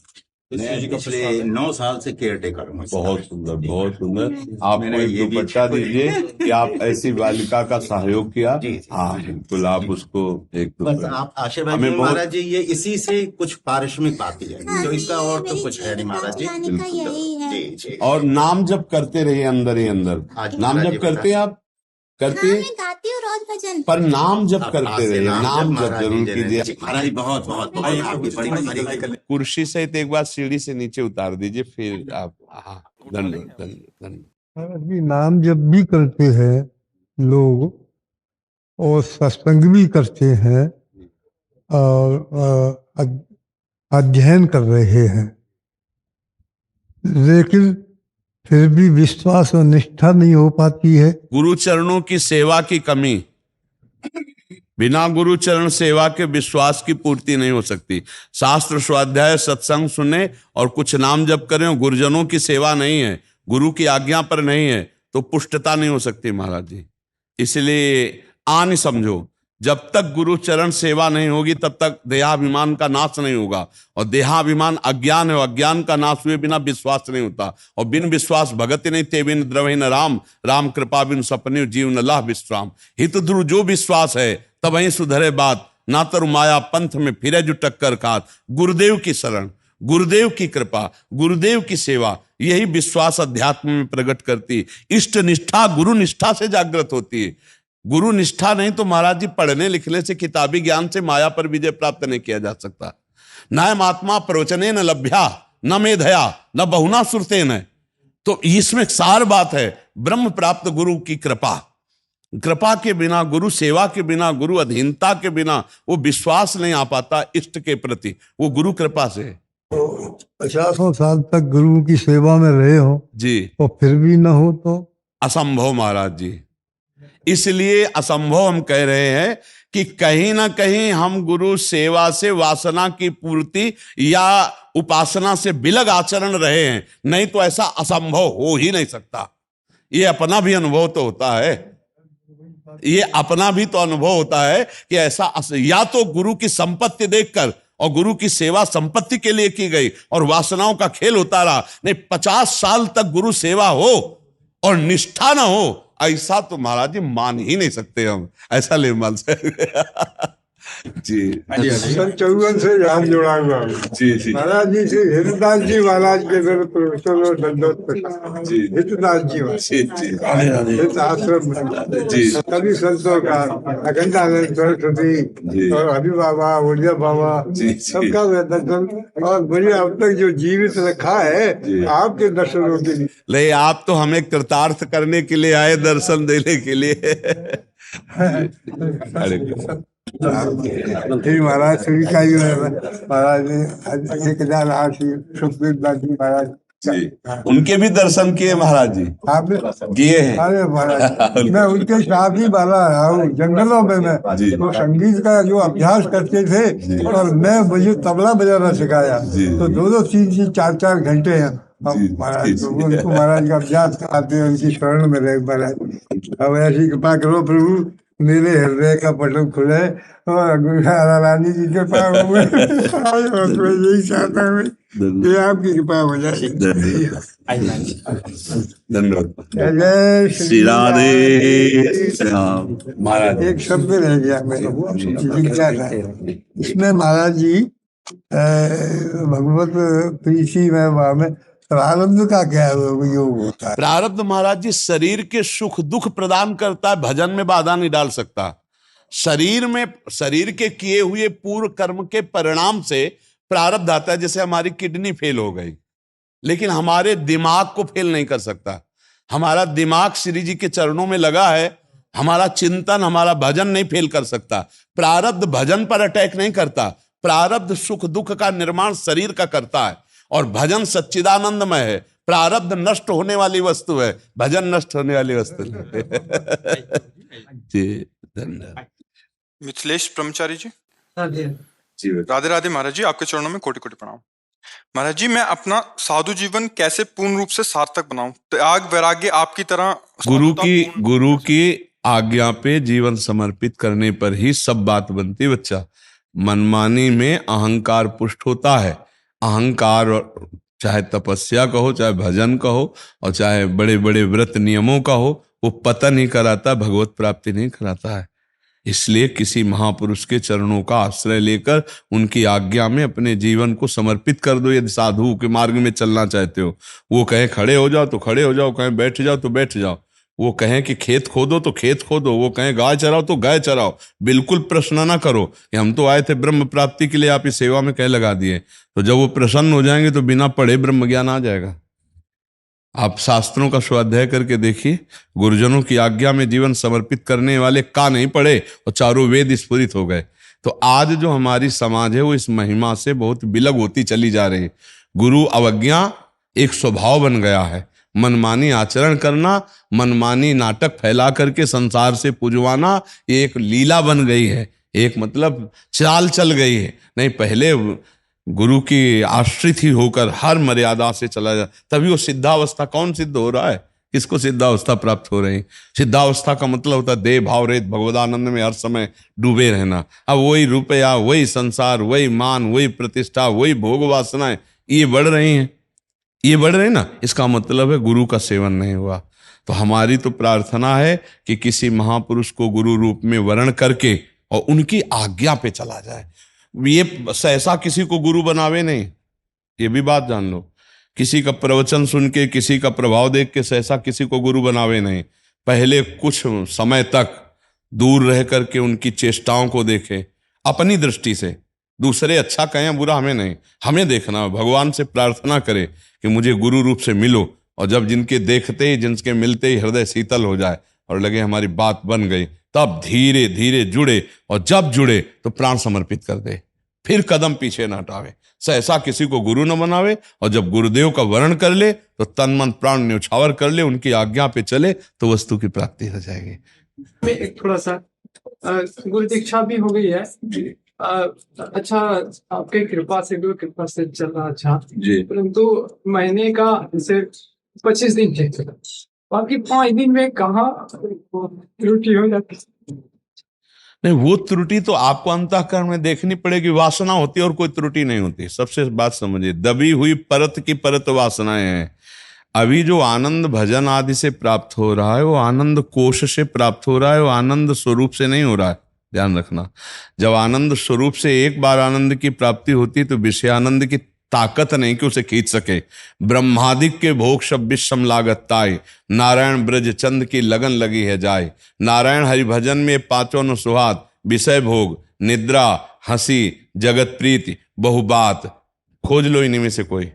मैं पिछले 9 साल से केयर टेकर हूँ। बहुत सुंदर, बहुत सुंदर। आपको एक दुपट्टा दीजिए कि आप ऐसी बालिका का सहयोग किया। हाँ बिल्कुल, आप उसको एक बस आप आशीर्वाद दीजिए महाराज जी, ये इसी से कुछ पारिश्रमिक पाती है, तो इसका और तो कुछ है नहीं महाराज जी। जी। और नाम जप करते रहिए अंदर ही अंदर। नाम जप करते हैं आप? करते हैं? मैं गाती हूँ रोज भजन, पर नाम जप करते रहिए, नाम जप जरूर कीजिए। महाराज जी बहुत बहुत कुर्सी सहित एक बार सीढ़ी से नीचे उतार दीजिए, फिर आप। हाँ धन्यवाद, धन्यवाद। नाम जब भी करते हैं लोग और सत्संग भी करते हैं और अध्ययन कर रहे हैं, लेकिन फिर भी विश्वास और निष्ठा नहीं हो पाती है। गुरु चरणों की सेवा की कमी, बिना गुरु चरण सेवा के विश्वास की पूर्ति नहीं हो सकती। शास्त्र स्वाध्याय सत्संग सुने और कुछ नाम जप करें और गुरुजनों की सेवा नहीं है, गुरु की आज्ञा पर नहीं है, तो पुष्टता नहीं हो सकती महाराज जी। इसलिए आन समझो, जब तक गुरु चरण सेवा नहीं होगी तब तक देहाभिमान का नाश नहीं होगा, और देहाभिमान अज्ञान है, और अज्ञान का नाश हुए बिना विश्वास नहीं होता, और बिन विश्वास भगति नहीं, ते बिन द्रवहि न राम, राम कृपा बिन सपने जीव न लाह विश्राम। हित ध्रुव जो विश्वास है तब वहीं सुधरे बात, ना तरु माया पंथ में फिरे जो टक्कर खात। गुरुदेव की शरण, गुरुदेव की कृपा, गुरुदेव की सेवा, यही विश्वास अध्यात्म में प्रकट करती। इष्ट निष्ठा गुरु निष्ठा से जागृत होती है। गुरु निष्ठा नहीं तो महाराज जी पढ़ने लिखने से, किताबी ज्ञान से माया पर विजय प्राप्त नहीं किया जा सकता। नायम आत्मा प्रवचने न लभ्या न मेधया न बहुना सुरतेन है। तो इसमें सार बात है, ब्रह्म प्राप्त गुरु की कृपा, कृपा के बिना, गुरु सेवा के बिना, गुरु अधीनता के बिना वो विश्वास नहीं आ पाता इष्ट के प्रति, वो गुरु कृपा से। 50 साल तक गुरु की सेवा में रहे हो जी, और फिर भी न हो तो असंभव महाराज जी। इसलिए असंभव हम कह रहे हैं कि कहीं ना कहीं हम गुरु सेवा से वासना की पूर्ति या उपासना से बिलग आचरण रहे हैं, नहीं तो ऐसा असंभव हो ही नहीं सकता। ये अपना भी अनुभव तो होता है, ये अपना भी तो अनुभव होता है कि ऐसा या तो गुरु की संपत्ति देखकर, और गुरु की सेवा संपत्ति के लिए की गई और वासनाओं का खेल होता रहा, नहीं 50 साल तक गुरु सेवा हो और निष्ठा ना हो, ऐसा तो महाराज जी मान ही नहीं सकते हम, ऐसा ले मान से। जी सन 54 से यहाँ जुड़ा हुआ हूँ। जी जी महाराज जी से हितदास जी महाराज के दर प्रोफेसर दंडोत जी हितदास जी जी जी हित आश्रम में जी सभी संतों का, अखंडानंद सरस्वती और हरि बाबा, उड़िया बाबा, जी, जी। सबका मैं दर्शन, और मुझे अब तक जो जीवित रखा है आपके दर्शनों के लिए। ले, आप तो हमें कृतार्थ करने के लिए आए, दर्शन देने के लिए। श्री महाराज श्री का ही महाराज सुखदेव दास जी महाराज जी, उनके भी दर्शन किए महाराज जी? आपने किए हैं। अरे महाराज मैं उनके साथ ही बाला रहा हूँ जंगलों में। मैं वो संगीत का जो अभ्यास करते थे और मैं मुझे तबला बजाना सिखाया, तो 2-2, 3-3, 4-4 घंटे हैं महाराज। तो उनको महाराज का अभ्यास कराते हैं, उनकी शरण में रहे महाराज। अब ऐसी कृपा करो प्रभु, मेरे हृदय का पटल खुले और गुरु रानी जी के पास यही चाहता हूँ कि आपकी कृपा हो जाए। धन्यवाद। जय श्री राधे श्याम। महाराज एक शब्द रह गया मेरे जिज्ञासा, इसमें महाराज जी भगवत प्रीति में वहाँ में प्रारब्ध का क्या योग होता है? प्रारब्ध महाराज जी शरीर के सुख दुख प्रदान करता है, भजन में बाधा नहीं डाल सकता। शरीर में, शरीर के किए हुए पूर्व कर्म के परिणाम से प्रारब्ध आता है। जैसे हमारी किडनी फेल हो गई, लेकिन हमारे दिमाग को फेल नहीं कर सकता। हमारा दिमाग श्री जी के चरणों में लगा है, हमारा चिंतन, हमारा भजन नहीं फेल कर सकता। प्रारब्ध भजन पर अटैक नहीं करता। प्रारब्ध सुख दुख का निर्माण शरीर का करता है, और भजन सच्चिदानंदमय है। प्रारब्ध नष्ट होने वाली वस्तु है, भजन नष्ट होने वाली वस्तु है। जी धन्यवाद। मिथिलेश ब्रह्मचारी जी। जी राधे राधे महाराज जी, आपके चरणों में कोटि कोटि प्रणाम। महाराज जी, मैं अपना साधु जीवन कैसे पूर्ण रूप से सार्थक बनाऊं? त्याग वैराग्य आपकी तरह गुरु की आज्ञा पे जीवन समर्पित करने पर ही सब बात बनती बच्चा। मनमानी में अहंकार पुष्ट होता है। अहंकार, चाहे तपस्या कहो, चाहे भजन कहो, और चाहे बड़े बड़े व्रत नियमों का हो, वो पतन ही कराता, भगवत प्राप्ति नहीं कराता है। इसलिए किसी महापुरुष के चरणों का आश्रय लेकर उनकी आज्ञा में अपने जीवन को समर्पित कर दो। यदि साधु के मार्ग में चलना चाहते हो, वो कहे खड़े हो जाओ तो खड़े हो जाओ, कहें बैठ जाओ तो बैठ जाओ, वो कहें कि खेत खोदो तो खेत खोदो, वो कहें गाय चराओ तो गाय चराओ। बिल्कुल प्रश्न ना करो कि हम तो आए थे ब्रह्म प्राप्ति के लिए, आप इस सेवा में कह लगा दिए। तो जब वो प्रसन्न हो जाएंगे तो बिना पढ़े ब्रह्म ज्ञान आ जाएगा। आप शास्त्रों का स्वाध्याय करके देखिए, गुरुजनों की आज्ञा में जीवन समर्पित करने वाले का नहीं पढ़े और चारों वेद स्फुरित हो गए। तो आज जो हमारी समाज है वो इस महिमा से बहुत विलग होती चली जा रही है। गुरु अवज्ञा एक स्वभाव बन गया है। मनमानी आचरण करना, मनमानी नाटक फैला करके संसार से पुजवाना, ये एक लीला बन गई है, एक मतलब चाल चल गई है। नहीं, पहले गुरु की आश्रित ही होकर हर मर्यादा से चला जाए, तभी वो सिद्धावस्था। कौन सिद्ध हो रहा है? किसको सिद्धावस्था प्राप्त हो रही? सिद्धावस्था का मतलब होता है देह भाव रहित भगवदानंद में हर समय डूबे रहना। अब वही रुपया, वही संसार, वही मान, वही प्रतिष्ठा, वही भोग वासनाएं, ये बढ़ रही हैं, ये बढ़ रहे ना, इसका मतलब है गुरु का सेवन नहीं हुआ। तो हमारी तो प्रार्थना है कि किसी महापुरुष को गुरु रूप में वर्ण करके और उनकी आज्ञा पे चला जाए। ये सहसा किसी को गुरु बनावे नहीं, ये भी बात जान लो। किसी का प्रवचन सुन के, किसी का प्रभाव देख के सहसा किसी को गुरु बनावे नहीं। पहले कुछ समय तक दूर रह करके उनकी चेष्टाओं को देखें अपनी दृष्टि से। दूसरे अच्छा कहें बुरा हमें नहीं, हमें देखना, भगवान से प्रार्थना करे कि मुझे गुरु रूप से मिलो, और जब जिनके देखते ही, जिनके मिलते ही हृदय शीतल हो जाए और लगे हमारी बात बन गई, तब धीरे धीरे जुड़े, और जब जुड़े तो प्राण समर्पित कर दे, फिर कदम पीछे न हटावे। सहसा किसी को गुरु न बनावे, और जब गुरुदेव का वर्ण कर ले तो तन मन प्राण न्यौछावर कर ले, उनकी आज्ञा पे चले तो वस्तु की प्राप्ति हो जाएगी। में एक थोड़ा सा गुरु दीक्षा भी हो गई है। अच्छा, आपके कृपा से, गुरु कृपा से चल रहा अच्छा जी, परंतु महीने का जैसे 25 दिन थे, बाकी 5 दिन में कहाँ त्रुटि हो जाती? नहीं, वो त्रुटि तो आपको अंतःकरण में देखनी पड़ेगी। वासना होती है और कोई त्रुटि नहीं होती। सबसे बात समझिए, दबी हुई परत की परत वासनाएं हैं। अभी जो आनंद भजन आदि से प्राप्त हो रहा है वो आनंद कोश से प्राप्त हो रहा है, वो आनंद स्वरूप से नहीं हो रहा है। ध्यान रखना, जब आनंद स्वरूप से एक बार आनंद की प्राप्ति होती है तो विषय आनंद की ताकत नहीं कि उसे खींच सके। ब्रह्मादिक के भोग सब विषम लागत ताय, नारायण ब्रज चंद की लगन लगी है जाय। नारायण हरि भजन में पांचों न सुहात, विषय भोग, निद्रा, हंसी, जगत प्रीति, बहुबात, खोज लो इन्हीं में से कोई।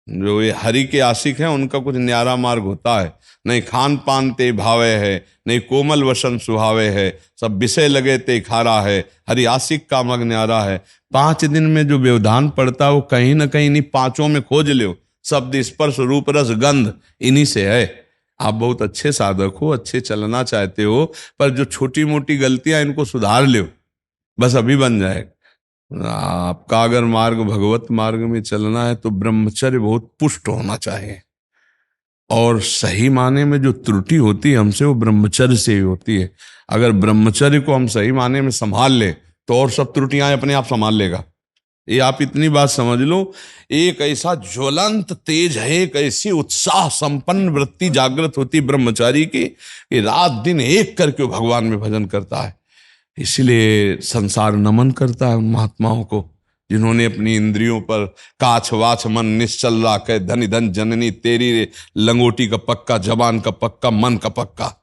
जो ये हरि के आशिक हैं उनका कुछ न्यारा मार्ग होता है। नहीं खान पान ते भावे है, नहीं कोमल वसन सुहावे है, सब विषय लगे ते खारा है, हरि आशिक का मग न्यारा है। 5 दिन में जो व्यवधान पड़ता है वो कहीं ना कहीं इन्हीं पांचों में खोज लो। शब्द, स्पर्श, रूप, रस, गंध, इन्हीं से है। आप बहुत अच्छे साधक हो, अच्छे चलना चाहते हो, पर जो छोटी मोटी गलतियां इनको सुधार लो, बस अभी बन जाएगा आपका। अगर मार्ग भगवत मार्ग में चलना है तो ब्रह्मचर्य बहुत पुष्ट होना चाहिए, और सही माने में जो त्रुटि होती है हमसे वो ब्रह्मचर्य से ही होती है। अगर ब्रह्मचर्य को हम सही माने में संभाल ले तो और सब त्रुटियां अपने आप संभाल लेगा। ये आप इतनी बात समझ लो, एक ऐसा ज्वलंत तेज है, एक ऐसी उत्साह संपन्न वृत्ति जागृत होती ब्रह्मचारी की कि रात दिन एक करके भगवान में भजन करता है। इसलिए संसार नमन करता है उन महात्माओं को जिन्होंने अपनी इंद्रियों पर काछ वाछ मन निश्चल राखे, धन धन जननी तेरी रे, लंगोटी का पक्का, जबान का पक्का, मन का पक्का,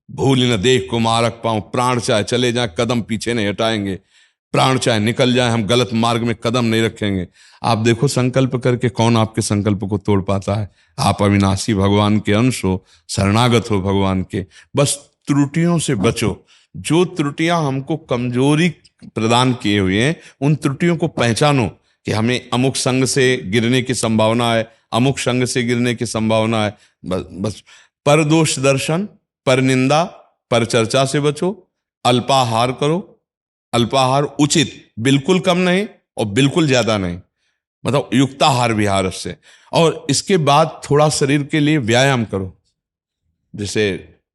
भूल न देख को मारक पाऊं। प्राण चाहे चले जाए कदम पीछे नहीं हटाएंगे, प्राण चाहे निकल जाए हम गलत मार्ग में कदम नहीं रखेंगे। आप देखो संकल्प करके कौन आपके संकल्प को तोड़ पाता है? आप अविनाशी भगवान के अंश हो, शरणागत हो भगवान के। बस त्रुटियों से बचो। जो त्रुटियां हमको कमजोरी प्रदान किए हुए हैं उन त्रुटियों को पहचानो कि हमें अमुक संग से गिरने की संभावना है, अमुक संग से गिरने की संभावना है। बस पर दोष दर्शन, पर निंदा, पर चर्चा से बचो। अल्पाहार करो, अल्पाहार उचित, बिल्कुल कम नहीं और बिल्कुल ज्यादा नहीं, मतलब युक्ताहार विहार से। और इसके बाद थोड़ा शरीर के लिए व्यायाम करो, जैसे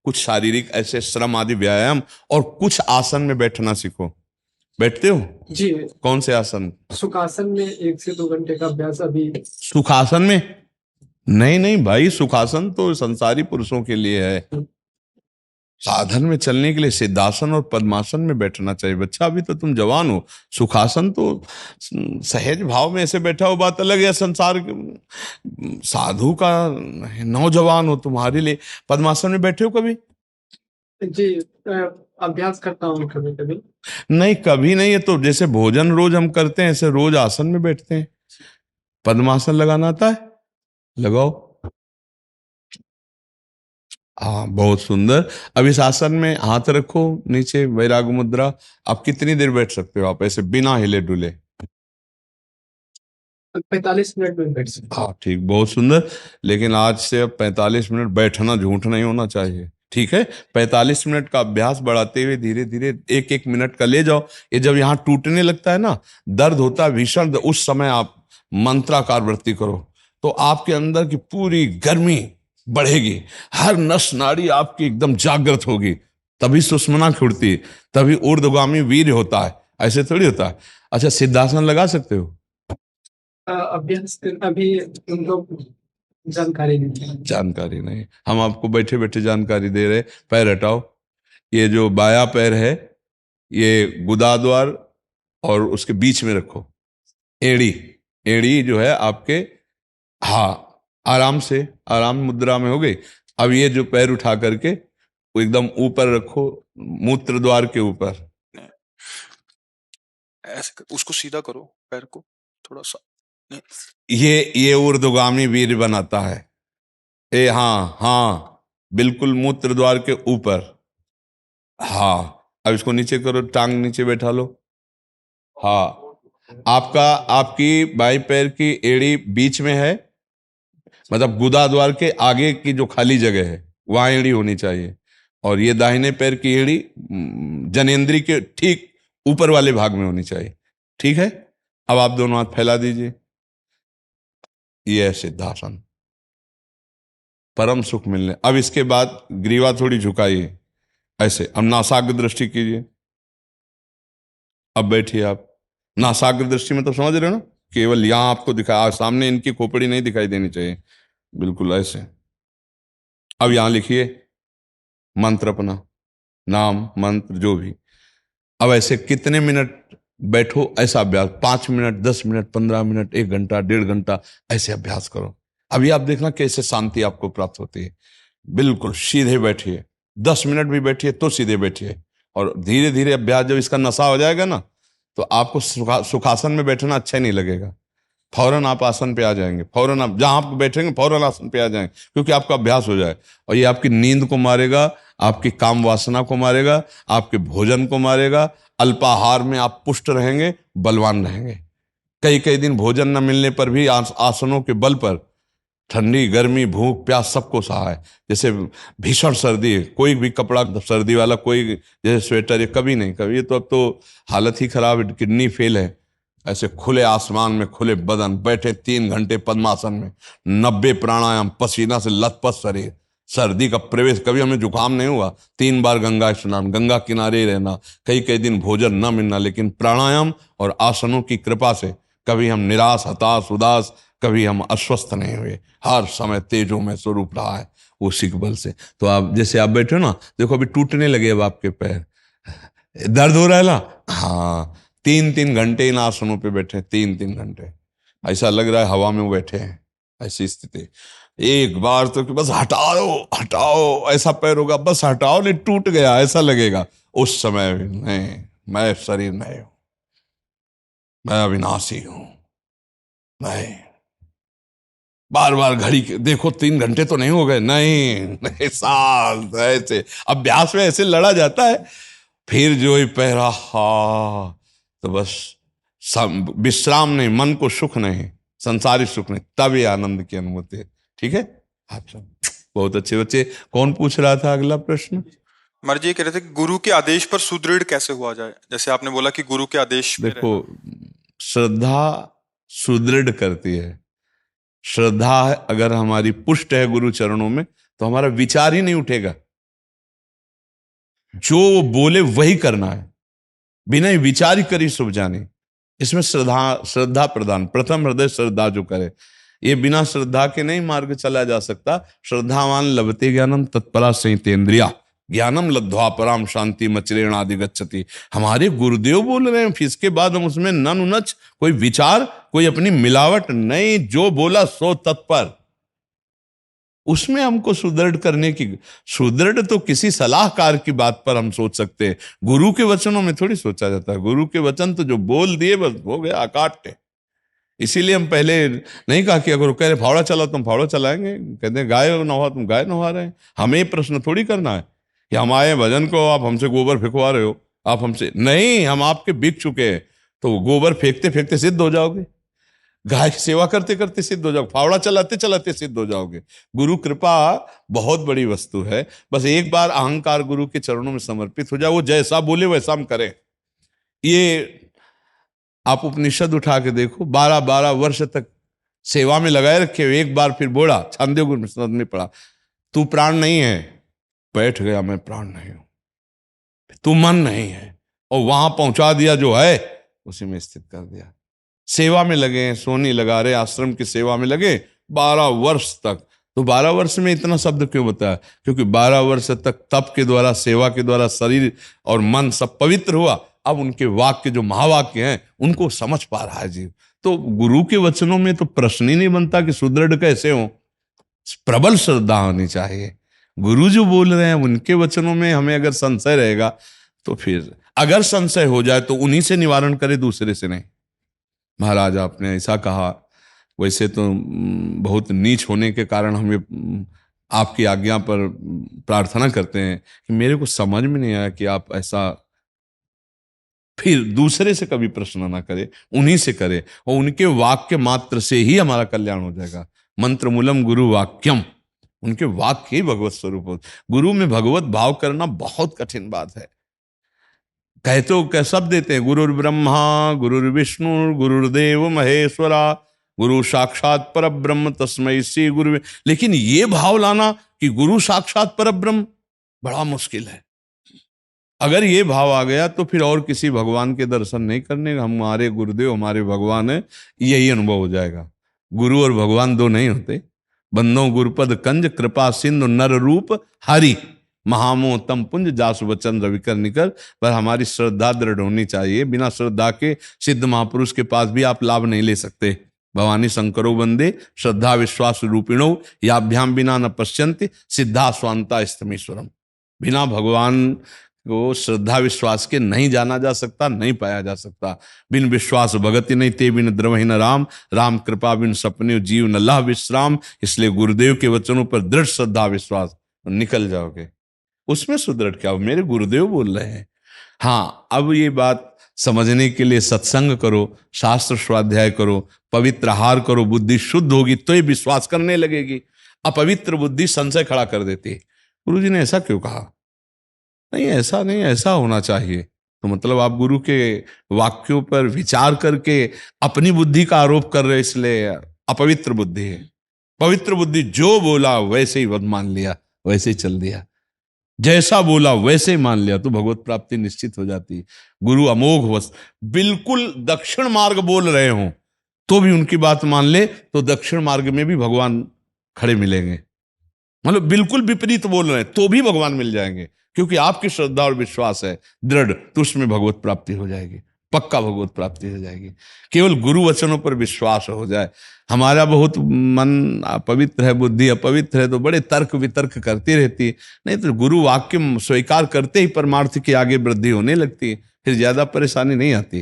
कुछ शारीरिक ऐसे श्रम आदि व्यायाम, और कुछ आसन में बैठना सीखो। बैठते हो जी? कौन से आसन? सुखासन में 1 से 2 घंटे का अभ्यास अभी। सुखासन में नहीं भाई, सुखासन तो संसारी पुरुषों के लिए है। साधन में चलने के लिए सिद्धासन और पद्मासन में बैठना चाहिए। बच्चा अभी तो तुम जवान हो, सुखासन तो सहज भाव में ऐसे बैठा हो बात अलग है। संसार साधु का नौजवान हो, तुम्हारे लिए पद्मासन में बैठे हो कभी? जी अभ्यास करता हूँ कभी कभी। नहीं कभी नहीं है तो जैसे भोजन रोज हम करते हैं ऐसे रोज आसन में बैठते हैं। पद्मासन लगाना आता है? लगाओ। हाँ बहुत सुंदर। अब इस आसन में हाथ रखो नीचे, वैराग मुद्रा। आप कितनी देर बैठ सकते हो? आप ऐसे बिना हिले डुले? 45 मिनट में बैठ सकते हाँ ठीक, बहुत सुंदर। लेकिन आज से अब 45 मिनट बैठना झूठ नहीं होना चाहिए, ठीक है। 45 मिनट का अभ्यास बढ़ाते हुए धीरे धीरे एक एक मिनट का ले जाओ। ये जब यहाँ टूटने लगता है ना, दर्द होता है भीषण, उस समय आप मंत्राकार वृत्ति करो तो आपके अंदर की पूरी गर्मी बढ़ेगी, हर नस नाड़ी आपकी एकदम जागृत होगी, तभी सुषुम्ना खुलती है, तभी ऊर्ध्वगामी वीर्य होता है। ऐसे थोड़ी होता है। अच्छा, सिद्धासन लगा सकते हो? अभ्यास अभी उनको जानकारी नहीं है। जानकारी नहीं, हम आपको बैठे बैठे जानकारी दे रहे। पैर हटाओ, ये जो बाया पैर है ये गुदाद्वार और उसके बीच में रखो। एड़ी, एड़ी जो है आपके, हाँ आराम से, आराम मुद्रा में हो गई। अब ये जो पैर उठा करके वो एकदम ऊपर रखो, मूत्र द्वार के ऊपर। ऐसे उसको सीधा करो, पैर को थोड़ा सा। ये ऊर्ध्वगामी वीर्य बनाता है। हाँ हाँ, बिल्कुल मूत्र द्वार के ऊपर। हाँ, अब इसको नीचे करो, टांग नीचे बैठा लो। हाँ, आपकी बाई पैर की एड़ी बीच में है, मतलब गुदा द्वार के आगे की जो खाली जगह है वहां एड़ी होनी चाहिए। और ये दाहिने पैर की एड़ी जनेंद्री के ठीक ऊपर वाले भाग में होनी चाहिए, ठीक है। अब आप दोनों हाथ फैला दीजिए, ये है सिद्धासन, परम सुख मिलने। अब इसके बाद ग्रीवा थोड़ी झुकाइए ऐसे। अब नासाग्र दृष्टि कीजिए। अब बैठिए आप। नासाग्र दृष्टि में तो समझ रहे हो ना, केवल यहां आपको दिखा, सामने इनकी खोपड़ी नहीं दिखाई देनी चाहिए, बिल्कुल ऐसे। अब यहां लिखिए मंत्र अपना, नाम मंत्र जो भी। अब ऐसे कितने मिनट बैठो, ऐसा अभ्यास 5 मिनट, 10 मिनट, 15 मिनट, 1 घंटा, 1.5 घंटा ऐसे अभ्यास करो। अभी आप देखना कैसे शांति आपको प्राप्त होती है। बिल्कुल सीधे बैठिए, 10 मिनट भी बैठिए तो सीधे बैठिए। और धीरे धीरे अभ्यास जब इसका नशा हो जाएगा ना, तो आपको सुखासन में बैठना अच्छा ही नहीं लगेगा। फौरन आप आसन पे आ जाएंगे, फौरन आप जहां आप बैठेंगे फौरन आसन पे आ जाएंगे, क्योंकि आपका अभ्यास हो जाए। और ये आपकी नींद को मारेगा, आपकी काम वासना को मारेगा, आपके भोजन को मारेगा। अल्पाहार में आप पुष्ट रहेंगे, बलवान रहेंगे। कई कई दिन भोजन न मिलने पर भी आसनों के बल पर ठंडी गर्मी भूख प्यास सबको सहा है। जैसे भीषण सर्दी है, कोई भी कपड़ा सर्दी वाला, कोई जैसे स्वेटर, ये कभी नहीं, कभी। ये तो अब तो हालत ही खराब है, किडनी फेल है। ऐसे खुले आसमान में खुले बदन बैठे 3 घंटे पद्मासन में, 90 प्राणायाम, पसीना से लथपथ शरीर, सर्दी का प्रवेश, कभी हमें जुकाम नहीं हुआ। 3 बार गंगा स्नान, गंगा किनारे ही रहना, कई कई दिन भोजन न मिलना, लेकिन प्राणायाम और आसनों की कृपा से कभी हम निराश, हताश, उदास, कभी हम अस्वस्थ नहीं हुए। हर समय तेजों में स्वरूप रहा है वो सिख बल से। तो आप जैसे आप बैठे हो ना, देखो अभी टूटने लगे अब आपके पैर, दर्द हो रहा है ना। हाँ, 3-3 घंटे इन आसनों पे बैठे, 3-3 घंटे, ऐसा लग रहा है हवा में बैठे हैं, ऐसी स्थिति। एक बार तो कि बस हटाओ हटाओ, ऐसा पैर होगा, बस हटाओ, नहीं टूट गया ऐसा लगेगा। उस समय नहीं, मैं शरीर नहीं हूं, मैं अविनाशी हूं। नहीं, बार बार घड़ी देखो, 3 घंटे तो नहीं हो गए, नहीं साल ऐसे अभ्यास में ऐसे लड़ा जाता है। फिर जो ही पहरा, हा, तो बस विश्राम नहीं, मन को सुख नहीं, संसारिक सुख नहीं, तब ये आनंद की अनुभूति है। ठीक है। अच्छा, बहुत अच्छे बच्चे। कौन पूछ रहा था अगला प्रश्न? महाराज जी कह रहे थे कि गुरु के आदेश पर सुदृढ़ कैसे हुआ जाए, जैसे आपने बोला कि गुरु के आदेश पे देखो, श्रद्धा सुदृढ़ करती है। श्रद्धा अगर हमारी पुष्ट है गुरु चरणों में, तो हमारा विचार ही नहीं उठेगा, जो वो बोले वही करना है, बिना ही विचार ही करी शुभ जाने। इसमें श्रद्धा प्रधान, प्रथम हृदय श्रद्धा जो करे। ये बिना श्रद्धा के नहीं मार्ग चला जा सकता। श्रद्धावान लभते ज्ञानम तत्परा संयतेन्द्रिया, ज्ञानम लब्ध्वा पराम शांति मचरेण आदि गच्छति। हमारे गुरुदेव बोल रहे हैं, फिर इसके बाद हम उसमें नन उनच, कोई विचार, कोई अपनी मिलावट नहीं, जो बोला सो तत्पर। उसमें हमको सुदृढ़ करने की, सुदृढ़ तो किसी सलाहकार की बात पर हम सोच सकते हैं, गुरु के वचनों में थोड़ी सोचा जाता है। गुरु के वचन तो जो बोल दिए बस हो गया, अकाट्य। इसीलिए हम पहले नहीं कहा कि अगर कह रहे फावड़ा चलाओ तुम फावड़ा चलाएंगे, कहते हैं गाय नहा तुम गाय नहा रहे हैं। हमें प्रश्न थोड़ी करना है कि हम आए भजन को, आप हमसे गोबर फेंकवा रहे हो, आप हमसे नहीं, हम आपके बिक चुके हैं, तो गोबर फेंकते फेंकते सिद्ध हो जाओगे। गाय की सेवा करते करते सिद्ध हो जाओगे, फावड़ा चलाते चलाते सिद्ध हो जाओगे। गुरु कृपा बहुत बड़ी वस्तु है। बस एक बार अहंकार गुरु के चरणों में समर्पित हो जाए, वो जैसा बोले वैसा हम करें। ये आप उपनिषद उठा के देखो, 12-12 वर्ष तक सेवा में लगाए रखे। एक बार फिर बोला, छांदोग्य उपनिषद में पढ़ा, तू प्राण नहीं है। बैठ गया, मैं प्राण नहीं हूं। तू मन नहीं है, और वहां पहुंचा दिया, जो है उसी में स्थित कर दिया। सेवा में लगे, सोनी लगा रहे, आश्रम की सेवा में लगे 12 वर्ष तक। तो 12 वर्ष में इतना शब्द क्यों बताया? क्योंकि 12 वर्ष तक तप के द्वारा, सेवा के द्वारा शरीर और मन सब पवित्र हुआ। अब उनके वाक्य जो महावाक्य हैं उनको समझ पा रहा है जीव। तो गुरु के वचनों में तो प्रश्न ही नहीं बनता कि सुदृढ़ कैसे हो। प्रबल श्रद्धा होनी चाहिए। गुरु जो बोल रहे हैं उनके वचनों में हमें अगर संशय रहेगा तो फिर अगर संशय हो जाए तो उन्हीं से निवारण करे, दूसरे से नहीं। महाराज आपने ऐसा कहा, वैसे तो बहुत नीच होने के कारण हमें आपकी आज्ञा पर प्रार्थना करते हैं कि मेरे को समझ में नहीं आया कि आप ऐसा, फिर दूसरे से कभी प्रश्न ना करे, उन्हीं से करे, और उनके वाक्य मात्र से ही हमारा कल्याण हो जाएगा। मंत्र मूलम गुरु वाक्यम, उनके वाक्य ही भगवत स्वरूप हो। गुरु में भगवत भाव करना बहुत कठिन बात है। कहते हो क्या सब देते हैं, गुरुर ब्रह्मा गुरुर्विष्णु गुरुर्देव महेश्वरा गुरु साक्षात परब्रह्म तस्मै श्री गुरु। लेकिन ये भाव लाना कि गुरु साक्षात परब्रह्म बड़ा मुश्किल है। अगर ये भाव आ गया तो फिर और किसी भगवान के दर्शन नहीं करने, हमारे गुरुदेव हमारे भगवान है, यही अनुभव हो जाएगा। गुरु और भगवान दो नहीं होते। बंदो गुरुपद कंज कृपा सिंधु नर रूप हरि महामोह तम पुंज जासु वचन रविकर निकर। पर हमारी श्रद्धा दृढ़ होनी चाहिए। बिना श्रद्धा के सिद्ध महापुरुष के पास भी आप लाभ नहीं ले सकते। भवानी शंकरो वंदे श्रद्धा विश्वास रूपिणो याभ्याम बिना न पश्यन्ति सिद्धा स्वांता स्तमीश्वरम। बिना भगवान को श्रद्धा विश्वास के नहीं जाना जा सकता, नहीं पाया जा सकता। बिन विश्वास भगति नहीं ते बिन द्रवहि न राम, राम कृपा बिन सपने जीव न लह विश्राम। इसलिए गुरुदेव के वचनों पर दृढ़ श्रद्धा विश्वास, निकल जाओगे। उसमें सुदृढ़ क्या हो, मेरे गुरुदेव बोल रहे हैं। हाँ, अब ये बात समझने के लिए सत्संग करो, शास्त्र स्वाध्याय करो, पवित्र आहार करो, बुद्धि शुद्ध होगी तो ये विश्वास करने लगेगी। अपवित्र बुद्धि संशय खड़ा कर देती है। गुरुजी ने ऐसा क्यों कहा? नहीं, ऐसा नहीं, ऐसा होना चाहिए। तो मतलब आप गुरु के वाक्यों पर विचार करके अपनी बुद्धि का आरोप कर रहे, इसलिए अपवित्र बुद्धि है। पवित्र बुद्धि जो बोला वैसे ही मान लिया, वैसे ही चल दिया, जैसा बोला वैसे ही मान लिया, तो भगवत प्राप्ति निश्चित हो जाती है। गुरु अमोघ वस्तु, बिल्कुल दक्षिण मार्ग बोल रहे हो तो भी उनकी बात मान ले तो दक्षिण मार्ग में भी भगवान खड़े मिलेंगे। मतलब बिल्कुल विपरीत बोल रहे हैं तो भी भगवान मिल जाएंगे, क्योंकि आपकी श्रद्धा और विश्वास है दृढ़, तो उसमें भगवत प्राप्ति हो जाएगी, पक्का भगवत प्राप्ति हो जाएगी। केवल गुरु वचनों पर विश्वास हो जाए। हमारा बहुत मन पवित्र है, बुद्धि अपवित्र है, तो बड़े तर्क वितर्क करती रहती है। नहीं तो गुरु वाक्य स्वीकार करते ही परमार्थ की आगे वृद्धि होने लगती है, फिर ज्यादा परेशानी नहीं आती।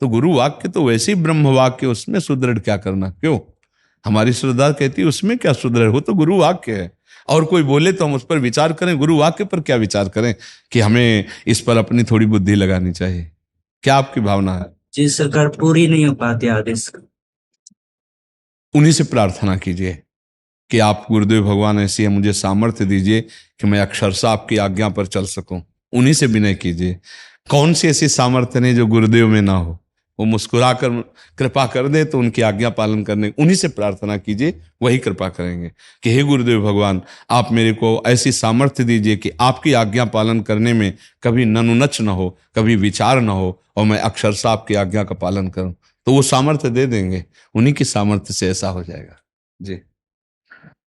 तो गुरु वाक्य तो वैसे ही ब्रह्म वाक्य, उसमें सुदृढ़ क्या करना? क्यों? हमारी श्रद्धा कहती है उसमें क्या सुदृढ़ हो, तो गुरु वाक्य है। और कोई बोले तो हम उस पर विचार करें, गुरु वाक्य पर क्या विचार करें कि हमें इस पर अपनी थोड़ी बुद्धि लगानी चाहिए। क्या आपकी भावना है? जी सरकार, पूरी नहीं हो पाती आदेश। उन्हीं से प्रार्थना कीजिए कि आप गुरुदेव भगवान ऐसी है, मुझे सामर्थ्य दीजिए कि मैं अक्षरशः आपकी आज्ञा पर चल सकूं। उन्हीं से विनय कीजिए। कौन सी ऐसी सामर्थ्य नहीं जो गुरुदेव में ना हो? वो मुस्कुरा कर कृपा कर दे तो उनकी आज्ञा पालन करने, उन्हीं से प्रार्थना कीजिए, वही कृपा करेंगे कि हे गुरुदेव भगवान, आप मेरे को ऐसी सामर्थ्य दीजिए कि आपकी आज्ञा पालन करने में कभी ननुनच न हो, कभी विचार न हो, और मैं अक्षरशः आपकी आज्ञा का पालन करूं। तो वो सामर्थ्य दे देंगे, उन्हीं की सामर्थ्य से ऐसा हो जाएगा। जी।